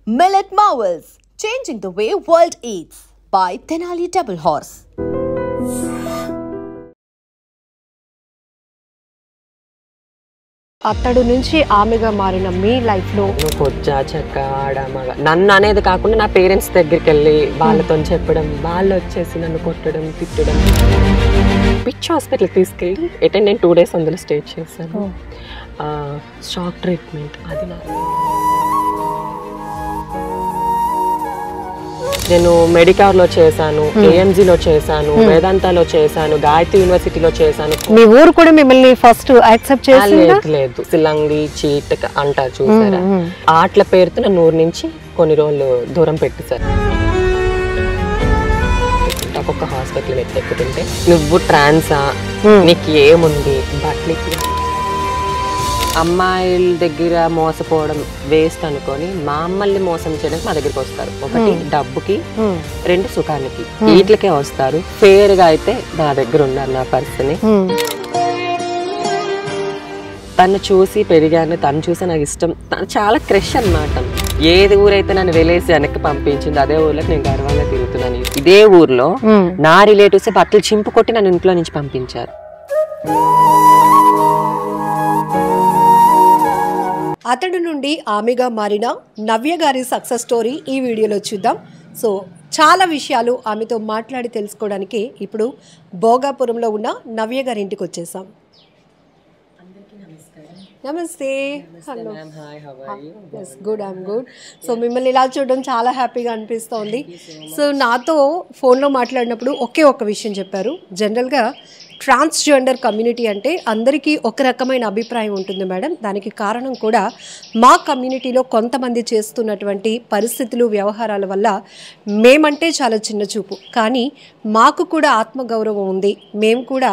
Millet Marvels, changing the way world eats by Tenali Double Horse. అతడు నుంచి ఆమెగా మారిన మీ లైఫ్లో కొజ్జా చెక్క ఆడమగ నన్ను అనేది కాకుండా నా పేరెంట్స్ దగ్గరికి వెళ్ళి వాళ్ళతో చెప్పడం, వాళ్ళు వచ్చేసి నన్ను కొట్టడం, తిట్టడం. పిచ్ హాస్పిటల్కి తీసుకెళ్ళి నేను 2 days అందులో స్టే చేశాను. షాక్ ట్రీట్మెంట్ అది నేను మెడికార్లో చేశాను, ఏఎంజీలో చేశాను, వేదాంతాలో చేశాను, గాయత్రి యూనివర్సిటీలో చేశాను. మీ ఊరు కూడా మిమ్మల్ని ఫస్ట్ యాక్సెప్ట్ చేసిందా? లేదు, సిలంగి చీట్ అంటారు చూసారా, ఆటల పేరుతో నన్ను ఊరు నుంచి కొన్ని రోజులు దూరం పెట్టేశారు. ఒక్కొక్క హాస్పిటల్ ఎక్కుతుంటే నువ్వు ట్రాన్సా, నీకు ఏముంది, బట్టలు అమ్మాయిల దగ్గర మోసపోవడం వేస్ట్ అనుకొని మమ్మల్ని మోసం చేయడానికి మా దగ్గరికి వస్తారు. 1 డబ్బుకి, 2 సుఖానికి, వీటికే వస్తారు. ఫేర్ గా అయితే నా దగ్గర ఉన్నారు నా పర్సన్. తను చూసి పెరిగాను, తను చూసి నాకు ఇష్టం, తను చాలా క్రష్ అన్నమాట. ఏది ఊరైతే నన్ను వెలేసి వెనక్కి పంపించింది అదే ఊర్లోకి నేను గర్వంగా తిరుగుతున్నాను. ఇదే ఊర్లో నా రిలేటివ్స్ బట్టలు చింపు కొట్టి నన్ను ఇంట్లో నుంచి పంపించారు. అతడు నుండి ఆమెగా మారిన నవ్య గారి సక్సెస్ స్టోరీ ఈ వీడియోలో చూద్దాం. సో చాలా విషయాలు ఆమెతో మాట్లాడి తెలుసుకోవడానికి ఇప్పుడు భోగాపురంలో ఉన్న నవ్య గారి ఇంటికి వచ్చేసాం. నమస్తే. Hello. Good, I'm good. So మిమ్మల్ని ఇలా చూడడం చాలా హ్యాపీగా అనిపిస్తోంది. సో నాతో ఫోన్లో మాట్లాడినప్పుడు ఒకే ఒక విషయం చెప్పారు. జనరల్గా ట్రాన్స్జెండర్ కమ్యూనిటీ అంటే అందరికీ ఒక రకమైన అభిప్రాయం ఉంటుంది మేడం. దానికి కారణం కూడా మా కమ్యూనిటీలో కొంతమంది చేస్తున్నటువంటి పరిస్థితులు, వ్యవహారాల వల్ల మేమంటే చాలా చిన్న చూపు, కానీ మాకు కూడా ఆత్మగౌరవం ఉంది. మేము కూడా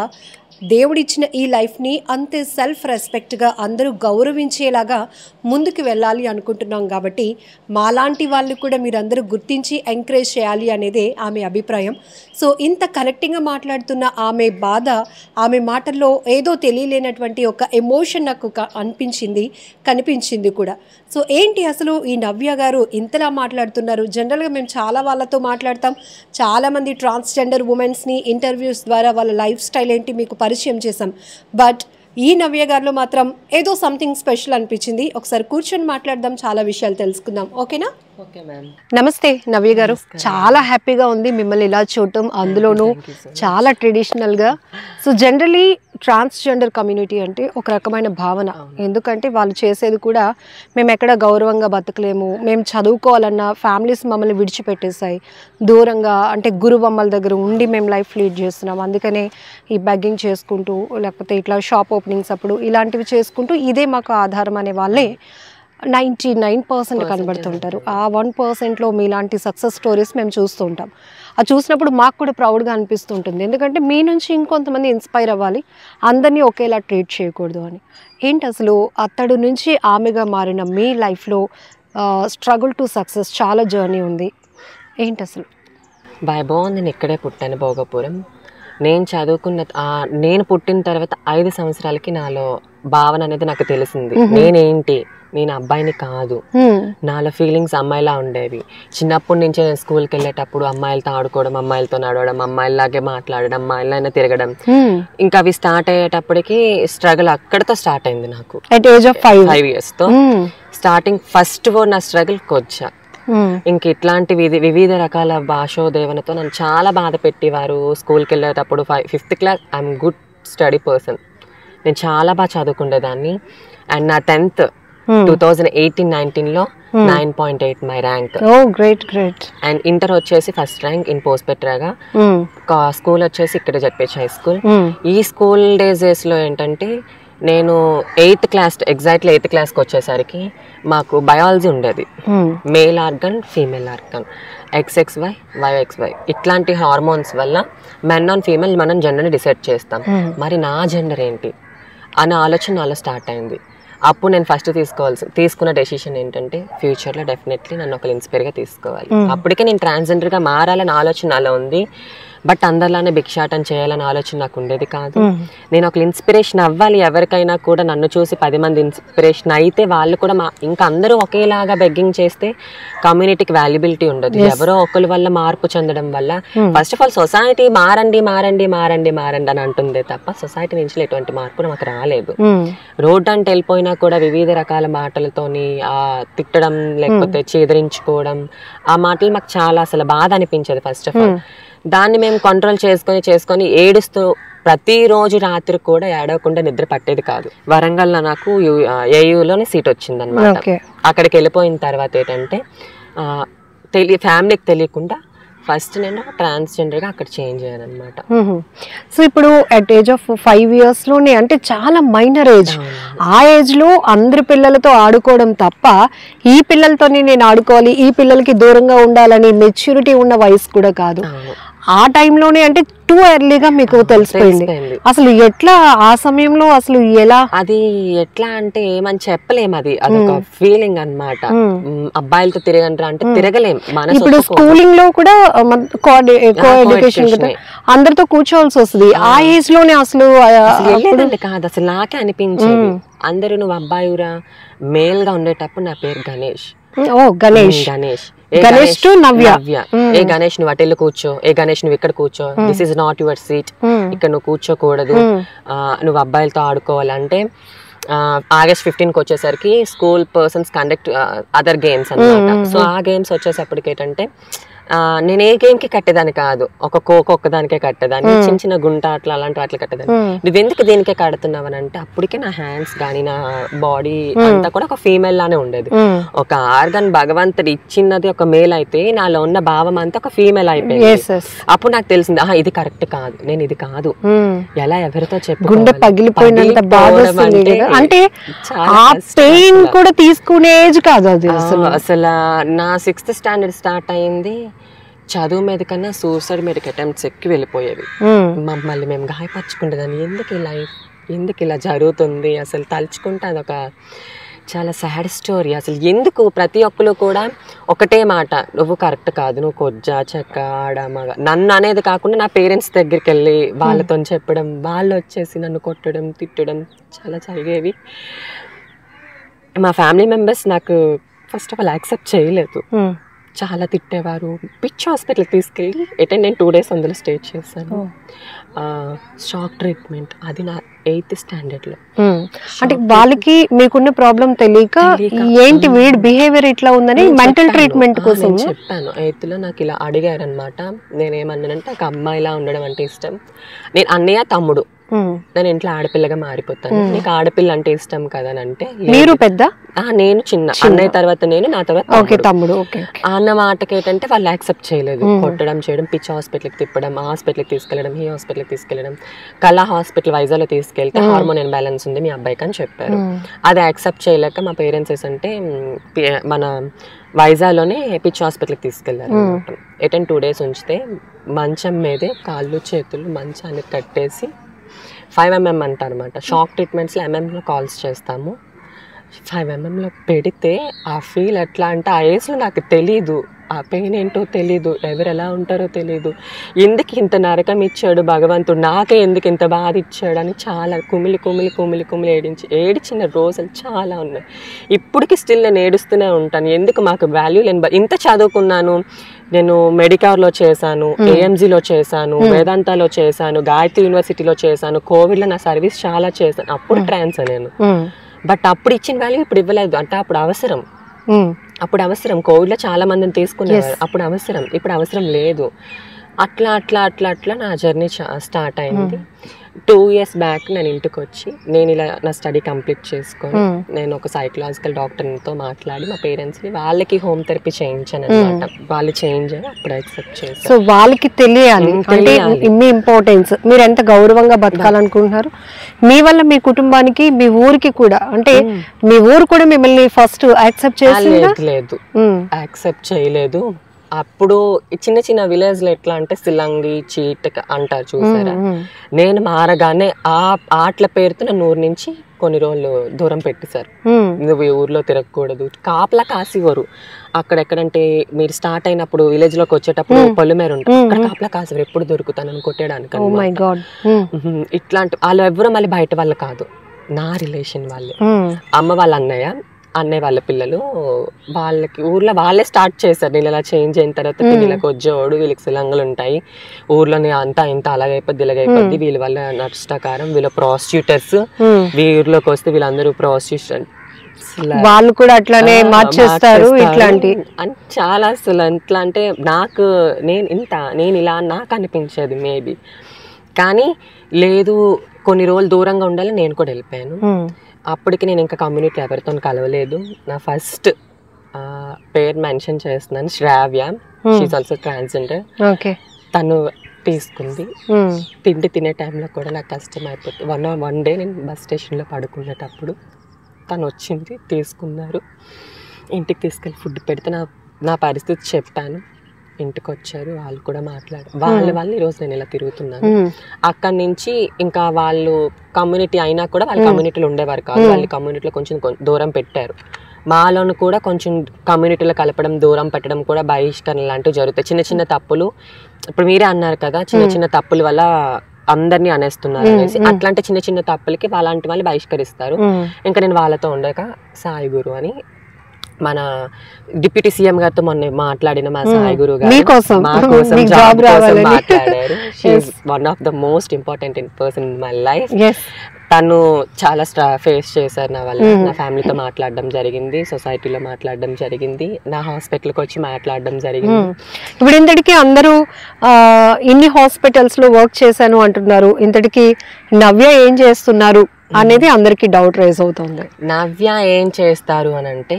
దేవుడిచ్చిన ఈ లైఫ్ని అంతే సెల్ఫ్ రెస్పెక్ట్గా అందరూ గౌరవించేలాగా ముందుకు వెళ్ళాలి అనుకుంటున్నాం. కాబట్టి మాలాంటి వాళ్ళు కూడా మీరందరూ గుర్తించి ఎంకరేజ్ చేయాలి అనేదే ఆమె అభిప్రాయం. సో ఇంత కనెక్టింగ్గా మాట్లాడుతున్న ఆమె బాధ, ఆమె మాటల్లో ఏదో తెలియలేనటువంటి ఒక ఎమోషన్ నాకు అనిపించింది, కనిపించింది కూడా. సో ఏంటి అసలు ఈ నవ్య గారు ఇంతలా మాట్లాడుతున్నారు? జనరల్గా మేము చాలా వాళ్ళతో మాట్లాడతాం, చాలామంది ట్రాన్స్జెండర్ ఉమెన్స్ని ఇంటర్వ్యూస్ ద్వారా వాళ్ళ లైఫ్ స్టైల్ ఏంటి మీకు పరిచయం చేశాం. బట్ ఈ నవ్య గారిలో మాత్రం ఏదో సంథింగ్ స్పెషల్ అనిపించింది. ఒకసారి కూర్చొని మాట్లాడదాం, చాలా విషయాలు తెలుసుకుందాం. ఓకేనా? నమస్తే నవ్య గారు. చాలా హ్యాపీగా ఉంది మిమ్మల్ని ఇలా చూడటం, అందులోనూ చాలా ట్రెడిషనల్గా. సో జనరలీ ట్రాన్స్జెండర్ కమ్యూనిటీ అంటే ఒక రకమైన భావన. ఎందుకంటే వాళ్ళు చేసేది కూడా మేము ఎక్కడ గౌరవంగా బతకలేము, మేము చదువుకోవాలన్నా ఫ్యామిలీస్ మమ్మల్ని విడిచిపెట్టేసాయి, దూరంగా అంటే గురువమ్మల దగ్గర ఉండి మేము లైఫ్ లీడ్ చేస్తున్నాం. అందుకనే ఈ బెగ్గింగ్ చేసుకుంటూ, లేకపోతే ఇట్లా షాప్ ఓపెనింగ్స్ అప్పుడు ఇలాంటివి చేసుకుంటూ ఇదే మాకు ఆధారం అనే వాళ్ళే 99% కనబడుతుంటారు. ఆ 1%లో మీలాంటి సక్సెస్ స్టోరీస్ మేము చూస్తూ ఉంటాం. అది చూసినప్పుడు మాకు కూడా ప్రౌడ్గా అనిపిస్తుంటుంది. ఎందుకంటే మీ నుంచి ఇంకొంతమంది ఇన్స్పైర్ అవ్వాలి, అందరినీ ఒకేలా ట్రీట్ చేయకూడదు అని. ఏంటి అసలు అతడు నుంచి ఆమెగా మారిన మీ లైఫ్లో స్ట్రగుల్ టు సక్సెస్ చాలా జర్నీ ఉంది. ఏంటి అసలు? బాగుంది. నేను ఇక్కడే పుట్టాను, భోగపురం. నేను చదువుకున్న నేను పుట్టిన తర్వాత 5 సంవత్సరాలకి నాలో భావన అనేది నాకు తెలిసింది. నేనేంటి, నేను అబ్బాయిని కాదు, నాలో ఫీలింగ్స్ అమ్మాయిలా ఉండేవి. చిన్నప్పటి నుంచే నేను స్కూల్కి వెళ్ళేటప్పుడు అమ్మాయిలతో ఆడుకోవడం, అమ్మాయిలతో నడవడం, అమ్మాయిలాగే మాట్లాడడం, అమ్మాయిలైనా తిరగడం, ఇంకా అవి స్టార్ట్ అయ్యేటప్పటికి స్ట్రగుల్ అక్కడితో స్టార్ట్ అయింది నాకు. అట్ ఏజ్ ఆఫ్ 5 years తో స్టార్టింగ్. ఫస్ట్ నా స్ట్రగుల్ కొచ్చా. ఇంక ఇట్లాంటి వివిధ రకాల భాషోదేవనతో నన్ను చాలా బాధ పెట్టేవారు. స్కూల్కి వెళ్ళేటప్పుడు 5th class I'm good study person, నేను చాలా బాగా చదువుకునేదాన్ని. అండ్ నా 10th 2018-19లో 9.8 my rank. Great great. And inter వచ్చేసి ఫస్ట్ ర్యాంక్ ఇన్ పోస్పెట్రాగా. స్కూల్ వచ్చేసి ఇక్కడ జెడ్పీహెచ్ హై స్కూల్. ఈ స్కూల్ డేస్లో ఏంటంటే నేను 8th class, ఎగ్జాక్ట్లీ 8th classకి వచ్చేసరికి మాకు బయాలజీ ఉండేది. Male organ, female organ, XXY, YXY ఇట్లాంటి హార్మోన్స్ వల్ల మెన్ ఆన్ ఫీమేల్ మనం జెండర్ని డిసైడ్ చేస్తాం. మరి నా జెండర్ ఏంటి అనే ఆలోచన నాలో స్టార్ట్ అయింది. అప్పుడు నేను ఫస్ట్ తీసుకున్న డెసిషన్ ఏంటంటే ఫ్యూచర్లో డెఫినెట్లీ నన్ను ఒకరు ఇన్స్పైర్గా తీసుకోవాలి. అప్పటికే నేను ట్రాన్స్జెండర్గా మారాలని ఆలోచన నాలో ఉంది. బట్ అందరిలానే భిక్షాటం చేయాలని ఆలోచన నాకు ఉండేది కాదు. నేను ఒక ఇన్స్పిరేషన్ అవ్వాలి ఎవరికైనా కూడా. నన్ను చూసి 10 మంది ఇన్స్పిరేషన్ అయితే వాళ్ళు కూడా ఇంకా అందరూ ఒకేలాగా బెగ్గింగ్ చేస్తే కమ్యూనిటీకి వాల్యుబిలిటీ ఉండదు. ఎవరో ఒకరి వల్ల మార్పు చెందడం వల్ల ఫస్ట్ ఆఫ్ ఆల్ సొసైటీ మారండి మారండి మారండి మారండి అని అంటుందే తప్ప సొసైటీ నుంచి ఎటువంటి మార్పు నాకు రాలేదు. రోడ్డు అంటే వెళ్ళిపోయినా కూడా వివిధ రకాల మాటలతోని తిట్టడం లేకపోతే చేదరించుకోవడం, ఆ మాటలు మాకు చాలా అసలు బాధ అనిపించేది. ఫస్ట్ ఆఫ్ ఆల్ దాన్ని మేము కంట్రోల్ చేసుకొని ఏడుస్తూ ప్రతిరోజు రాత్రి కూడా ఏడవకుండా నిద్ర పట్టేది కాదు. వరంగల్లో నాకు ఏయూలోనే సీట్ వచ్చింది అనమాట. అక్కడికి వెళ్ళిపోయిన తర్వాత ఏంటంటే ఫ్యామిలీకి తెలియకుండా ఫస్ట్ నేను ట్రాన్స్జెండర్గా అక్కడ చేంజ్ అయ్యాను అనమాట. సో ఇప్పుడు అట్ ఏజ్ ఆఫ్ 5 years లోనే, అంటే చాలా మైనర్ ఏజ్, ఆ ఏజ్ లో అందరి పిల్లలతో ఆడుకోవడం తప్ప ఈ పిల్లలతోనే నేను ఆడుకోవాలి, ఈ పిల్లలకి దూరంగా ఉండాలని మెచ్యూరిటీ ఉన్న వయసు కూడా కాదు. ఆ టైంలోనే అంటే టూ ఎర్లీగా మీకు తెలిసిపోయింది. అసలు ఎట్లా ఆ సమయంలో అసలు ఎలా? అది ఎట్లా అంటే ఏమని చెప్పలేము. అదొక ఫీలింగ్ అన్నమాట. అబ్బాయిలతో తిరగంటారా అంటే తిరగలేం. ఇప్పుడు స్కూలింగ్ లో కూడా కో ఎడ్యుకేషన్ అందరితో కూర్చోవాల్సి వస్తుంది. ఆ ఏజ్ లోనే అసలు కాదు, అసలు నాకే అనిపించేది అందరూ నువ్వు అబ్బాయిరా మేల్ గా ఉండేటప్పుడు నా పేరు గణేష్. గణేష్ గణేష్ టు నవ్య. ఏ గణేష్ నువ్వు అటెళ్ళు కూర్చో, ఏ గణేష్ నువ్వు ఇక్కడ కూర్చో, this is not your seat, ఇక్కడ నువ్వు కూర్చోకూడదు, నువ్వు అబ్బాయిలతో ఆడుకోవాలంటే August 15కి వచ్చేసరికి school persons conduct other games అన్నమాట. సో ఆ గేమ్స్ వచ్చేసప్పటికి ఏంటంటే నేను ఏ గేమ్ కి కట్టేదాన్ని కాదు, ఒక ఖోఖో ఒక్కదానికే కట్టేదాన్ని, చిన్న చిన్న గుంట అట్లా అలాంటి వాటికి కట్టేదాన్ని. నువ్వెందుకు దీనికే కడుతున్నావు అని అంటే అప్పటికే నా హ్యాండ్స్ కానీ నా బాడీ అంతా కూడా ఒక ఫీమేల్ లానే ఉండేది. ఒక ఆర్గన్ భగవంతుడు ఇచ్చినది ఒక మేల్ అయితే నాలో ఉన్న భావం అంతా ఒక ఫీమేల్ అయిపోయింది. అప్పుడు నాకు తెలిసింది ఇది కరెక్ట్ కాదు, నేను ఇది కాదు. ఎలా ఎవరితో గుండె పగిలిపోయినంత బాధ అంటే ఆ పెయిన్ కూడా తీసుకునే ఏజ్ కాదు అది. అసలు నా 6th standard స్టార్ట్ అయింది. చదువు మీద కన్నా సూసైడ్ మీదకి అటెంప్ట్స్ ఎక్కువ వెళ్ళిపోయేవి. మమ్మల్ని మేము గాయపరచుకుంటుందని ఎందుకు ఇలా జరుగుతుంది అసలు తలుచుకుంటే అదొక చాలా సాడ్ స్టోరీ. అసలు ఎందుకు ప్రతి ఒక్కరు కూడా ఒకటే మాట, నువ్వు కరెక్ట్ కాదు, నువ్వు కొజ్జా చెక్క ఆడ మగ, నన్ను అనేది కాకుండా నా పేరెంట్స్ దగ్గరికి వెళ్ళి వాళ్ళతో చెప్పడం, వాళ్ళు వచ్చేసి నన్ను కొట్టడం తిట్టడం చాలా జరిగేవి. మా ఫ్యామిలీ మెంబర్స్ నాకు ఫస్ట్ ఆఫ్ ఆల్ యాక్సెప్ట్ చేయలేదు. చాలా తిట్టేవారు. పిచ్ హాస్పిటల్కి తీసుకెళ్ళి నేను 2 days అందులో స్టే చేశాను. షాక్ ట్రీట్మెంట్ అది నా 8th standard లో. అంటే వాళ్ళకి మీకున్న ప్రాబ్లం తెలియక ఏంటి వీడి బిహేవియర్ ఇట్లా ఉందని మెంటల్ ట్రీట్మెంట్ కోసం చెప్పాను. 8th లో నాకు ఇలా అడిగారు అనమాట. నేనేమన్నానంటే ఒక అమ్మాయిలా ఉండడం అంటే ఇష్టం, నేను అన్నయ్య తమ్ముడు, నేను ఇంట్లో ఆడపిల్లగా మారిపోతాను, నీకు ఆడపిల్ల అంటే ఇష్టం కదా అని అంటే, మీరు పెద్ద నేను చిన్న, అన్నయ్య తర్వాత నేను, నా తర్వాత తమ్ముడు అన్న మాటకి ఏంటంటే వాళ్ళు యాక్సెప్ట్ చేయలేదు. కొట్టడం చేయడం, పిచ్ హాస్పిటల్కి తిప్పడం, ఆ హాస్పిటల్కి తీసుకెళ్ళడం, ఈ హాస్పిటల్కి తీసుకెళ్ళడం, కళా హాస్పిటల్ వైజాగ్లో తీసుకెళ్తే హార్మోన్ ఇన్బ్యాలెన్స్ ఉంది మీ అబ్బాయికి అని చెప్పారు. అది యాక్సెప్ట్ చేయలేక మా పేరెంట్స్ అంటే మన వైజాగ్లోనే పిచ్ హాస్పిటల్కి తీసుకెళ్లారు. 2 days ఉంచితే మంచం మీదే కాళ్ళు చేతులు మంచాన్ని కట్టేసి 5 mm అంటారు అనమాట. షాక్ ట్రీట్మెంట్స్లో ఎంఎంలో కాల్స్ చేస్తాము. 5 mmలో పెడితే ఆ ఫీల్ ఎట్లా అంటే ఆ ఏజ్లో నాకు తెలీదు, ఆ పెయిన్ ఏంటో తెలీదు, ఎవరు ఎలా ఉంటారో తెలీదు, ఎందుకు ఇంత నరకం ఇచ్చాడు భగవంతుడు, నాకే ఎందుకు ఇంత బాధ ఇచ్చాడు అని చాలా కుమిలి కుమిలి కుమిలి కుమిలి ఏడిచిన రోజులు చాలా ఉన్నాయి. ఇప్పటికి స్టిల్ నేను ఏడుస్తూనే ఉంటాను. ఎందుకు మాకు వాల్యూ లేని, ఇంత చదువుకున్నాను నేను, మెడికార్లో చేశాను, ఏఎంజీలో చేశాను, వేదాంతాలో చేశాను, గాయత్రి యూనివర్సిటీలో చేశాను, కోవిడ్లో నా సర్వీస్ చాలా చేశాను. అప్పుడు ట్రాన్స్ నేను, బట్ అప్పుడు ఇచ్చిన వాల్యూ ఇప్పుడు ఇవ్వలేదు. అంటే అప్పుడు అవసరం కోవిడ్లో చాలా మందిని తీసుకునేవారు, అప్పుడు అవసరం, ఇప్పుడు అవసరం లేదు. అట్లా నా జర్నీ స్టార్ట్ అయింది. 2 years బ్యాక్ నేను ఇంటికి వచ్చి నేను ఇలా నా స్టడీ కంప్లీట్ చేసుకొని నేను ఒక సైకలాజికల్ డాక్టర్తో మాట్లాడి మా పేరెంట్స్ని వాళ్ళకి హోమ్ థెరపీ చేయించాను అనమాట. వాళ్ళు చేంజ్ అయ్యి అప్పుడు యాక్సెప్ట్ చేశారు. సో వాళ్ళకి తెలియాలి మీ ఇంపార్టెన్స్, మీరు ఎంత గౌరవంగా బతకాలనుకుంటున్నారు, మీ వల్ల మీ కుటుంబానికి మీ ఊరికి కూడా, అంటే మీ ఊరు కూడా మిమ్మల్ని ఫస్ట్ యాక్సెప్ట్ చేసి లేదు యాక్సెప్ట్ చేయలేదు. అప్పుడు చిన్న చిన్న విలేజ్ లో ఎట్లా అంటే సిలంగి చీట్ అంటారు చూసారా, నేను మారగానే ఆ ఆటల పేరుతో నన్ను ఊరు నుంచి కొన్ని రోజులు దూరం పెట్టేశారు. నువ్వు ఈ ఊర్లో తిరగకూడదు, కాపలా కాసేవారు. అక్కడెక్కడంటే మీరు స్టార్ట్ అయినప్పుడు విలేజ్ లోకి వచ్చేటప్పుడు పొలిమేర ఉంటుంది, అక్కడ కాపలా కాసేవారు, ఎప్పుడు దొరుకుతానని కొట్టేయడానికి. ఇట్లాంటి వాళ్ళు ఎవరు మళ్ళీ బయట వాళ్ళు కాదు, నా రిలేషన్ వాళ్ళే. అమ్మ వాళ్ళ అన్నయ్య వాళ్ళ పిల్లలు, వాళ్ళకి ఊర్లో వాళ్ళే స్టార్ట్ చేశారు. నేను ఇలా చేంజ్ అయిన తర్వాత వీళ్ళకి వచ్చేవాడు, వీళ్ళకి సిలంగలు ఉంటాయి ఊర్లోనే, అంతా ఇంత అలాగైపోద్ది ఇలాగైపోద్ది, వీళ్ళ వల్ల నష్టకారం, వీళ్ళ ప్రాస్టిట్యూటర్స్, ఊర్లోకి వస్తే వీళ్ళందరూ ప్రాస్టిట్యూషన్, వాళ్ళు కూడా అట్లానే మార్చేస్తారు ఇట్లాంటి అని చాలా. అసలు ఎట్లా అంటే నాకు నేను ఇలా నాకు అనిపించేది మేబీ, కానీ లేదు కొన్ని రోజులు దూరంగా ఉండాలి, నేను కూడా వెళ్ళిపోయాను. అప్పటికి నేను ఇంకా కమ్యూనిటీ ఎవరితో కలవలేదు. నా ఫస్ట్ పేరు మెన్షన్ చేస్తున్నాను, శ్రావ్య, షీఈ్ ఆల్సో ట్రాన్స్జెండర్. తను తీసుకుంది. తినే టైంలో కూడా నాకు కష్టం అయిపోతుంది. వన్ డే నేను బస్ స్టేషన్లో పడుకునేటప్పుడు తను వచ్చింది, తీసుకున్నారు, ఇంటికి తీసుకెళ్ళి ఫుడ్ పెడితే నా పరిస్థితి చెప్పాను. ఇంటికి వచ్చారు, వాళ్ళు కూడా మాట్లాడారు. వాళ్ళ ఈరోజు నేను ఇలా తిరుగుతున్నాను. అక్కడి నుంచి ఇంకా వాళ్ళు కమ్యూనిటీ అయినా కూడా వాళ్ళ కమ్యూనిటీలో ఉండేవారు కాదు, వాళ్ళ కమ్యూనిటీలో కొంచెం దూరం పెట్టారు. మాలోను కూడా కొంచెం కమ్యూనిటీలో కలపడం, దూరం పెట్టడం కూడా బహిష్కరణ లాంటివి జరుగుతాయి. చిన్న చిన్న తప్పులు, ఇప్పుడు మీరే అన్నారు కదా, చిన్న చిన్న తప్పుల వల్ల అందరినీ అనేస్తున్నారు అనేసి, అట్లాంటి చిన్న చిన్న తప్పులకి అలాంటి వాళ్ళు బహిష్కరిస్తారు. ఇంకా నేను వాళ్ళతో ఉండక సాయి గురు అని మన డిప్యూటీ సీఎం గారితో మొన్న మాట్లాడిన మా సాయి గురు గారు మా కోసం జాబ్ కోసం మాట్లాడారు. She's one of the most important person in my life. తను చాలా ఫేస్ చేశారు నా వల్ల. నా ఫ్యామిలీతో మాట్లాడడం జరిగింది, సొసైటీలో మాట్లాడడం జరిగింది, నా హాస్పిటల్కి వచ్చి మాట్లాడడం జరిగింది. ఇప్పుడు ఇంతటికి అందరూ ఇన్ని హాస్పిటల్స్ లో వర్క్ చేశాను అంటున్నారు, ఇంతటికి నవ్య ఏం చేస్తున్నారు అనేది అందరికి డౌట్ రైజ్ అవుతుంది. నవ్య ఏం చేస్తారు అని అంటే,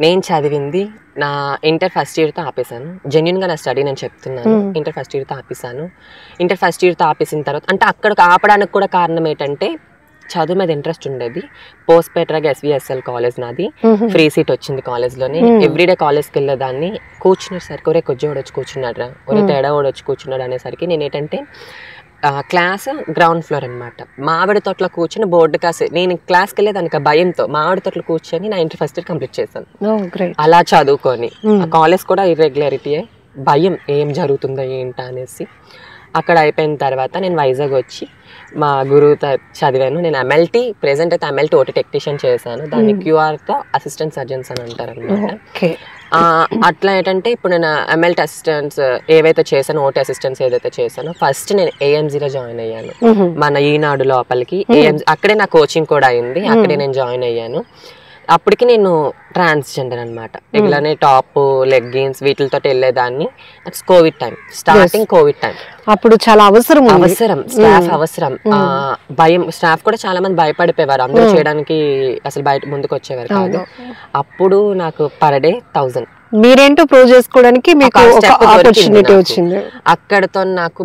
నేను చదివింది నా ఇంటర్ ఫస్ట్ ఇయర్తో ఆపేశాను. జెన్యున్గా నా స్టడీ నేను చెప్తున్నాను. ఇంటర్ ఫస్ట్ ఇయర్తో ఆపేశాను. ఇంటర్ ఫస్ట్ ఇయర్తో ఆపేసిన తర్వాత అంటే అక్కడికి ఆపడానికి కూడా కారణం ఏంటంటే, చదువు మీద ఇంట్రెస్ట్ ఉండేది. పోస్ట్పేటరాగా SVSL కాలేజ్ నాది, ఫ్రీ సీట్ వచ్చింది కాలేజ్లోనే. ఎవ్రీడే కాలేజ్కి వెళ్ళేదాన్ని. కూర్చునేసరికి ఒరే కొజ్జోడు వచ్చి కూర్చున్నాడు రా, ఒరే తేడా వాడు వచ్చి కూర్చున్నాడు అనేసరికి నేను ఏంటంటే, క్లాస్ గ్రౌండ్ ఫ్లోర్ అనమాట, మామిడి తోటలో కూర్చొని బోర్డు కాసే, నేను క్లాస్కి వెళ్ళేదానికి భయంతో మామిడి తోటలో కూర్చొని నా ఇంటర్ ఫస్ట్ ఇయర్ కంప్లీట్ చేశాను. అలా చదువుకొని కాలేజ్ కూడా ఇర్రెగ్యులారిటీ, భయం ఏం జరుగుతుందో ఏంటా అనేసి. అక్కడ అయిపోయిన తర్వాత నేను వైజాగ్ వచ్చి మా గురువుతో చదివాను. నేను MLT, ప్రెసెంట్ అయితే MLT ఓటీ టెక్నీషియన్ చేశాను. దాన్ని QRతో అసిస్టెంట్ సర్జన్స్ అని అంటారు అనమాట. అట్లా ఏంటంటే ఇప్పుడు నేను MLT అసిస్టెంట్స్ ఏవైతే చేశానో, ఓటీ అసిస్టెంట్స్ ఏదైతే చేశానో, ఫస్ట్ నేను AMGలో జాయిన్ అయ్యాను. మన ఈనాడు లోపలికి AMG, అక్కడే నా కోచింగ్ కూడా అయింది, అక్కడే నేను జాయిన్ అయ్యాను. అప్పటికి నేను ట్రాన్స్జెండర్ అనమాట. ఇలానే టాప్, లెగ్గిన్స్ వీటితో వెళ్ళేదాన్ని. It's covid time, starting covid time. అప్పుడు చాలా అవసరం స్టాఫ్ అవసరం, భయం. స్టాఫ్ కూడా చాలా మంది భయపడిపోయేవారు, అందరూ చేయడానికి అసలు బయట ముందుకు వచ్చేవారు కాదు. అప్పుడు నాకు పర్ డే 1000. మీరేంటో ప్రూవ్ చేసుకోవడానికి మీకు ఆపర్చునిటీ వచ్చింది. అక్కడతో నాకు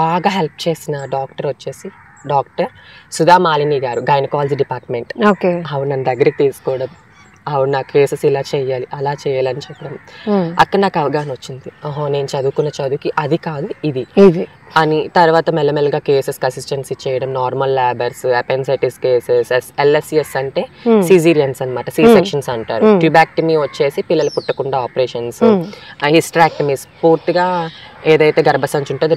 బాగా హెల్ప్ చేసిన డాక్టర్ వచ్చేసి డాక్టర్ సుధా మాలిని గారు, గైనకాలజీ డిపార్ట్మెంట్. ఆవిడ నన్ను దగ్గరికి తీసుకోవడం, ఆవిడ నా కేసెస్ ఇలా చేయాలి అలా చేయాలని చెప్పడం, అక్కడ నాకు అవగాహన వచ్చింది. ఓహో, నేను చదువుకున్న చదువుకి అది కాదు ఇది అని. తర్వాత మెల్లమెల్లగా కేసెస్కి అసిస్టెన్సీ చేయడం, normal labours, appendicitis cases, LSCS అంటే సిజీరియన్స్ అనమాట, సి సెక్షన్స్ అంటారు. ట్యూబాక్టమీ వచ్చేసి పిల్లలు పుట్టకుండా ఆపరేషన్స్, హిస్టరాక్టమీస్ పూర్తిగా ఏదైతే గర్భసంచి ఉంటుందో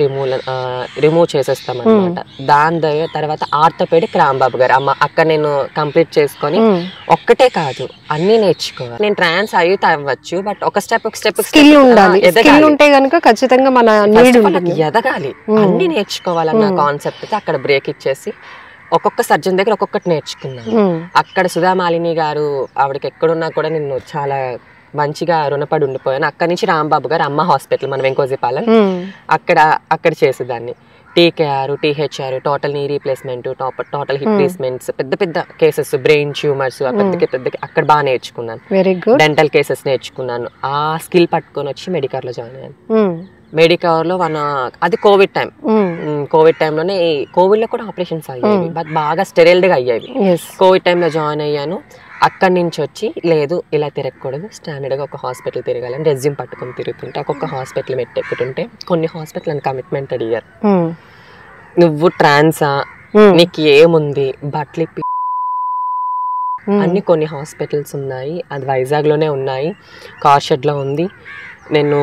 రిమూవ్ చేసేస్తాం అనమాట. దాని తర్వాత ఆర్థోపెడిక్ రాంబాబు గారు, అక్కడ నేను కంప్లీట్ చేసుకొని, ఒక్కటే కాదు అన్ని నేర్చుకోవాలి. నేను ట్రాన్స్ అవ్వచ్చు, బట్ ఒక స్టెప్ స్కిల్ ఉండాలి. స్కిల్ ఉంటే గనుక ఖచ్చితంగా మన ఎదగాలి, అన్ని నేర్చుకోవాలన్న కాన్సెప్ట్ తో అక్కడ బ్రేక్ ఇచ్చేసి ఒక్కొక్క సర్జన్ దగ్గర ఒక్కొక్కటి నేర్చుకున్నాను. అక్కడ సుధా మాలిని గారు, ఆవిడకి ఎక్కడున్నా కూడా నేను చాలా మంచిగా రుణపడి ఉండిపోయాను. అక్కడి నుంచి రాంబాబు గారు అమ్మ హాస్పిటల్, మన వెంకోజీపాలెం, అక్కడ చేసేదాన్ని. TKR, THR, total knee replacement, total hip replacements, పెద్ద కేసెస్, బ్రెయిన్ ట్యూమర్స్, పెద్ద అక్కడ బాగా నేర్చుకున్నాను. డెంటల్ కేసెస్ నేర్చుకున్నాను. ఆ స్కిల్ పట్టుకొని వచ్చి మెడికర్లో జాయిన్ అయ్యాను. మెడికవర్లో అది కోవిడ్ టైం. కోవిడ్ టైంలోనే, కోవిడ్లో కూడా ఆపరేషన్స్ అయ్యాయి, బట్ బాగా స్టెరైల్డ్గా అయ్యాయి. కోవిడ్ టైంలో జాయిన్ అయ్యాను. అక్కడి నుంచి వచ్చి లేదు ఇలా తిరగకూడదు, స్టాండర్డ్గా ఒక హాస్పిటల్ తిరగాలని రెజ్యూమ్ పట్టుకొని తిరుగుతుంటే ఒక్కొక్క హాస్పిటల్ మెట్టెక్కుతుంటే కొన్ని హాస్పిటల్ అని కమిట్మెంట్ అడిగారు. నువ్వు ట్రాన్సా, నీకు ఏముంది, బట్లిప్పి అన్ని కొన్ని హాస్పిటల్స్ ఉన్నాయి, అది వైజాగ్లోనే ఉన్నాయి, కార్షెడ్లో ఉంది. నేను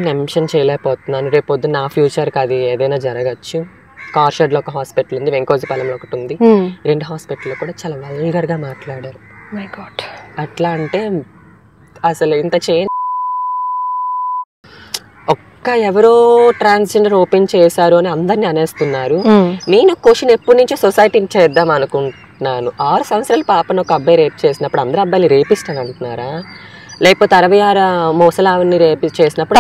మెన్షన్ చేయలేకపోతున్నాను, రేపొద్దు నా ఫ్యూచర్కి అది ఏదైనా జరగచ్చు. కార్షెడ్లో ఒక హాస్పిటల్ ఉంది, వెంకోజపాలెంలో ఒకటి ఉంది. 2 హాస్పిటల్లో కూడా చాలా వల్గర్గా మాట్లాడారు. అట్లా అంటే అసలు ఇంత ఒక్క ఎవరో ట్రాన్స్జెండర్ ఓపెన్ చేశారు అని అందరినీ అనేస్తున్నారు. నేను క్వశ్చన్ ఎప్పటి నుంచో సొసైటీని చేద్దాం అనుకుంటున్నాను. 6 సంవత్సరాల పాపను ఒక అబ్బాయి రేప్ చేసినప్పుడు అందరు అబ్బాయిలు రేపిస్ట్ అని అంటున్నారా? లేకపోతే 66 మోసలావిని రేపు చేసినప్పుడు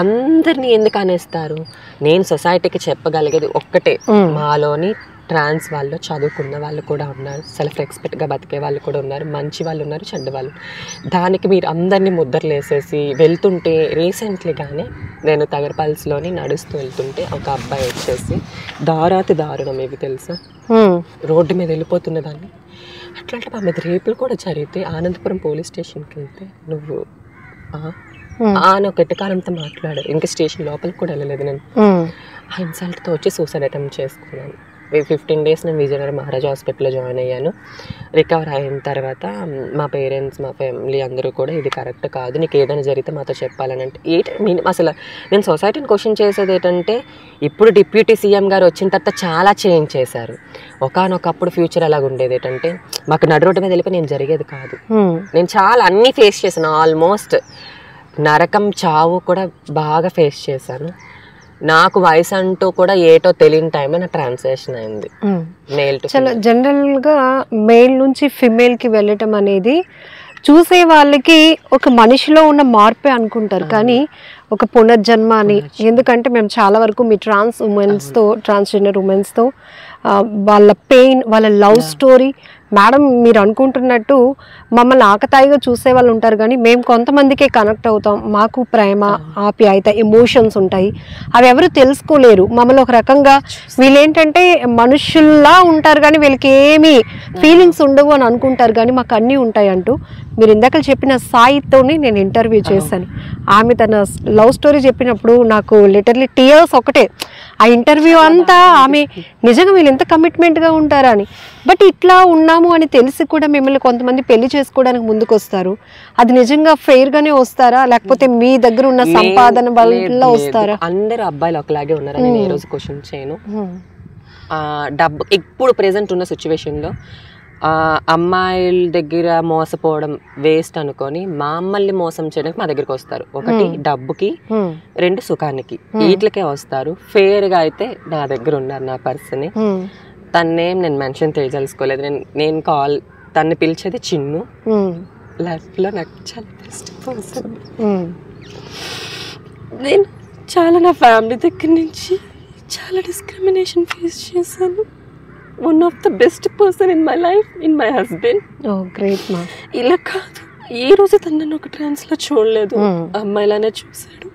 అందరినీ ఎందుకు అనేస్తారు? నేను సొసైటీకి చెప్పగలిగేది ఒక్కటే, మాలోని ట్రాన్స్ వాళ్ళు చదువుకున్న వాళ్ళు కూడా ఉన్నారు, సెల్ఫ్ రెస్పెక్ట్గా బతికే వాళ్ళు కూడా ఉన్నారు, మంచి వాళ్ళు ఉన్నారు, చెడ్డ వాళ్ళు. దానికి మీరు అందరినీ ముద్దర్లు వేసేసి వెళ్తుంటే, రీసెంట్లీగానే నేను తగరపల్స్లోని నడుస్తూ వెళ్తుంటే ఒక అబ్బాయి వచ్చేసి దారుణం, ఇవి తెలుసా, రోడ్డు మీద వెళ్ళిపోతున్న దాన్ని. అట్లాంటి మా మీద రేపులు కూడా జరిగితే ఆనందపురం పోలీస్ స్టేషన్కి వెళ్తే నువ్వు అని ఒక ఎట్టకారంతో మాట్లాడారు. ఇంకా స్టేషన్ లోపలికి కూడా వెళ్ళలేదు. నేను ఆ ఇన్సల్ట్తో వచ్చి సూసైడ్ అటెంప్ట్ చేసుకున్నాను. 15 days నేను విజయనగరం మహారాజా హాస్పిటల్లో జాయిన్ అయ్యాను. రికవర్ అయిన తర్వాత మా పేరెంట్స్, మా ఫ్యామిలీ అందరూ కూడా ఇది కరెక్ట్ కాదు, నీకు ఏదైనా జరిగితే మాతో చెప్పాలని అంటే అసలు నేను సొసైటీని క్వశ్చన్ చేసేది ఏంటంటే, ఇప్పుడు డిప్యూటీ సీఎం గారు వచ్చిన తర్వాత చాలా చేంజ్ చేశారు. ఒకనొకప్పుడు ఫ్యూచర్ అలాగ ఉండేది ఏంటంటే, మాకు నడు రోడ్డు మీద వెళ్ళిపోయి నేను జరిగేది కాదు. నేను చాలా అన్నీ ఫేస్ చేశాను, ఆల్మోస్ట్ నరకం, చావు కూడా బాగా ఫేస్ చేశాను. నాకు వయసు అంటూ కూడా ఏటో తెలియని టైంలో నా ట్రాన్స్లేషన్ అయింది. చాలా జనరల్గా మేల్ నుంచి ఫిమేల్కి వెళ్ళటం అనేది చూసే వాళ్ళకి ఒక మనిషిలో ఉన్న మార్పే అనుకుంటారు, కానీ ఒక పునర్జన్మ అని. ఎందుకంటే మేము చాలా వరకు మీ ట్రాన్స్జెండర్ ఉమెన్స్తో వాళ్ళ పెయిన్, వాళ్ళ లవ్ స్టోరీ, మేడం మీరు అనుకుంటున్నట్టు మమ్మల్ని ఆకతాయిగా చూసే వాళ్ళు ఉంటారు, కానీ మేము కొంతమందికే కనెక్ట్ అవుతాం. మాకు ప్రేమ, ఆప్యాయత, ఎమోషన్స్ ఉంటాయి, అవి ఎవరు తెలుసుకోలేరు. మమ్మల్ని ఒక రకంగా వీళ్ళేంటంటే మనుషుల్లా ఉంటారు కానీ వీళ్ళకి ఏమీ ఫీలింగ్స్ ఉండవు అని అనుకుంటారు, కానీ మాకు అన్నీ ఉంటాయి అంటూ మీరు ఇందాక చెప్పిన సాయితోని నేను ఇంటర్వ్యూ చేశాను. ఆమె తన లవ్ స్టోరీ చెప్పినప్పుడు నాకు లిటర్లీ టీయర్స్ ఒకటే. ఆ ఇంటర్వ్యూ అంతా ఆమె నిజంగా వీళ్ళు ఎంత కమిట్మెంట్గా ఉంటారా అని. బట్ ఇట్లా ఉన్నాము అని తెలిసి కూడా మిమ్మల్ని కొంతమంది పెళ్లి చేసుకోవడానికి ముందుకు వస్తారు. అది నిజంగా ఫెయిర్గానే వస్తారా, లేకపోతే మీ దగ్గర ఉన్న సంపాదన వల్ల వస్తారా? అందరు అబ్బాయిలు ఒకలాగే ఉన్నారని నేను ఏ రోజు క్వశ్చన్ చేయను. డబ్బు ఇప్పుడు ప్రెసెంట్ ఉన్న సిచ్యువేషన్లో అమ్మాయిల దగ్గర మోసపోవడం వేస్ట్ అనుకొని మమ్మల్ని మోసం చేయడానికి మా దగ్గరికి వస్తారు. 1 డబ్బుకి, 2 సుఖానికి, వీటికే వస్తారు. ఫేర్గా అయితే నా దగ్గర ఉన్నారు నా పర్సన్. తన్నేం నేను మెన్షన్ చేయదలుచుకోలేదు. నేను తన్ని పిలిచేది చిన్ను. లైఫ్లో నాకు చాలా బెస్ట్ పర్సన్. నేను చాలా నా ఫ్యామిలీ దగ్గర నుంచి చాలా డిస్క్రిమినేషన్ ఫేస్ చేశాను. One of the best person in my life, in my husband. Oh, great ma. ఇలా కాదు, ఏ రోజు తనను ఒక ట్రాన్స్లో చూడలేదు, అమ్మాయిలానే చూశాడు.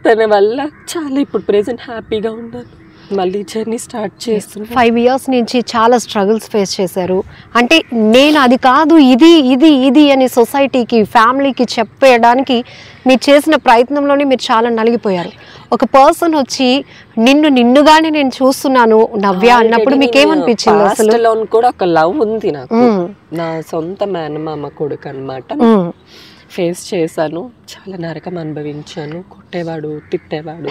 తన వల్ల చాలా ఇప్పుడు ప్రెసెంట్ హ్యాపీగా ఉన్నాను. మళ్ళీ జర్నీ స్టార్ట్ చేస్తున్నాను. 5 years నుంచి చాలా స్ట్రగుల్స్ ఫేస్ చేశారు. అంటే నేను అది కాదు, ఇది ఇది ఇది అని సొసైటీకి, ఫ్యామిలీకి చెప్పేయడానికి మీరు చేసిన ప్రయత్నంలోనే మీరు చాలా నలిగిపోయారు. ఒక పర్సన్ వచ్చి నిన్నుగానే నేను చూస్తున్నాను నవ్య అన్నప్పుడు మీకు ఏమనిపించింది? అసలు కూడా ఒక లవ్ ఉంది నాకు, నా సొంత మేనమామ కొడుకు అన్నమాట. ఫేస్ చేశాను, చాలా నరకం అనుభవించాను. కొట్టేవాడు, తిట్టేవాడు,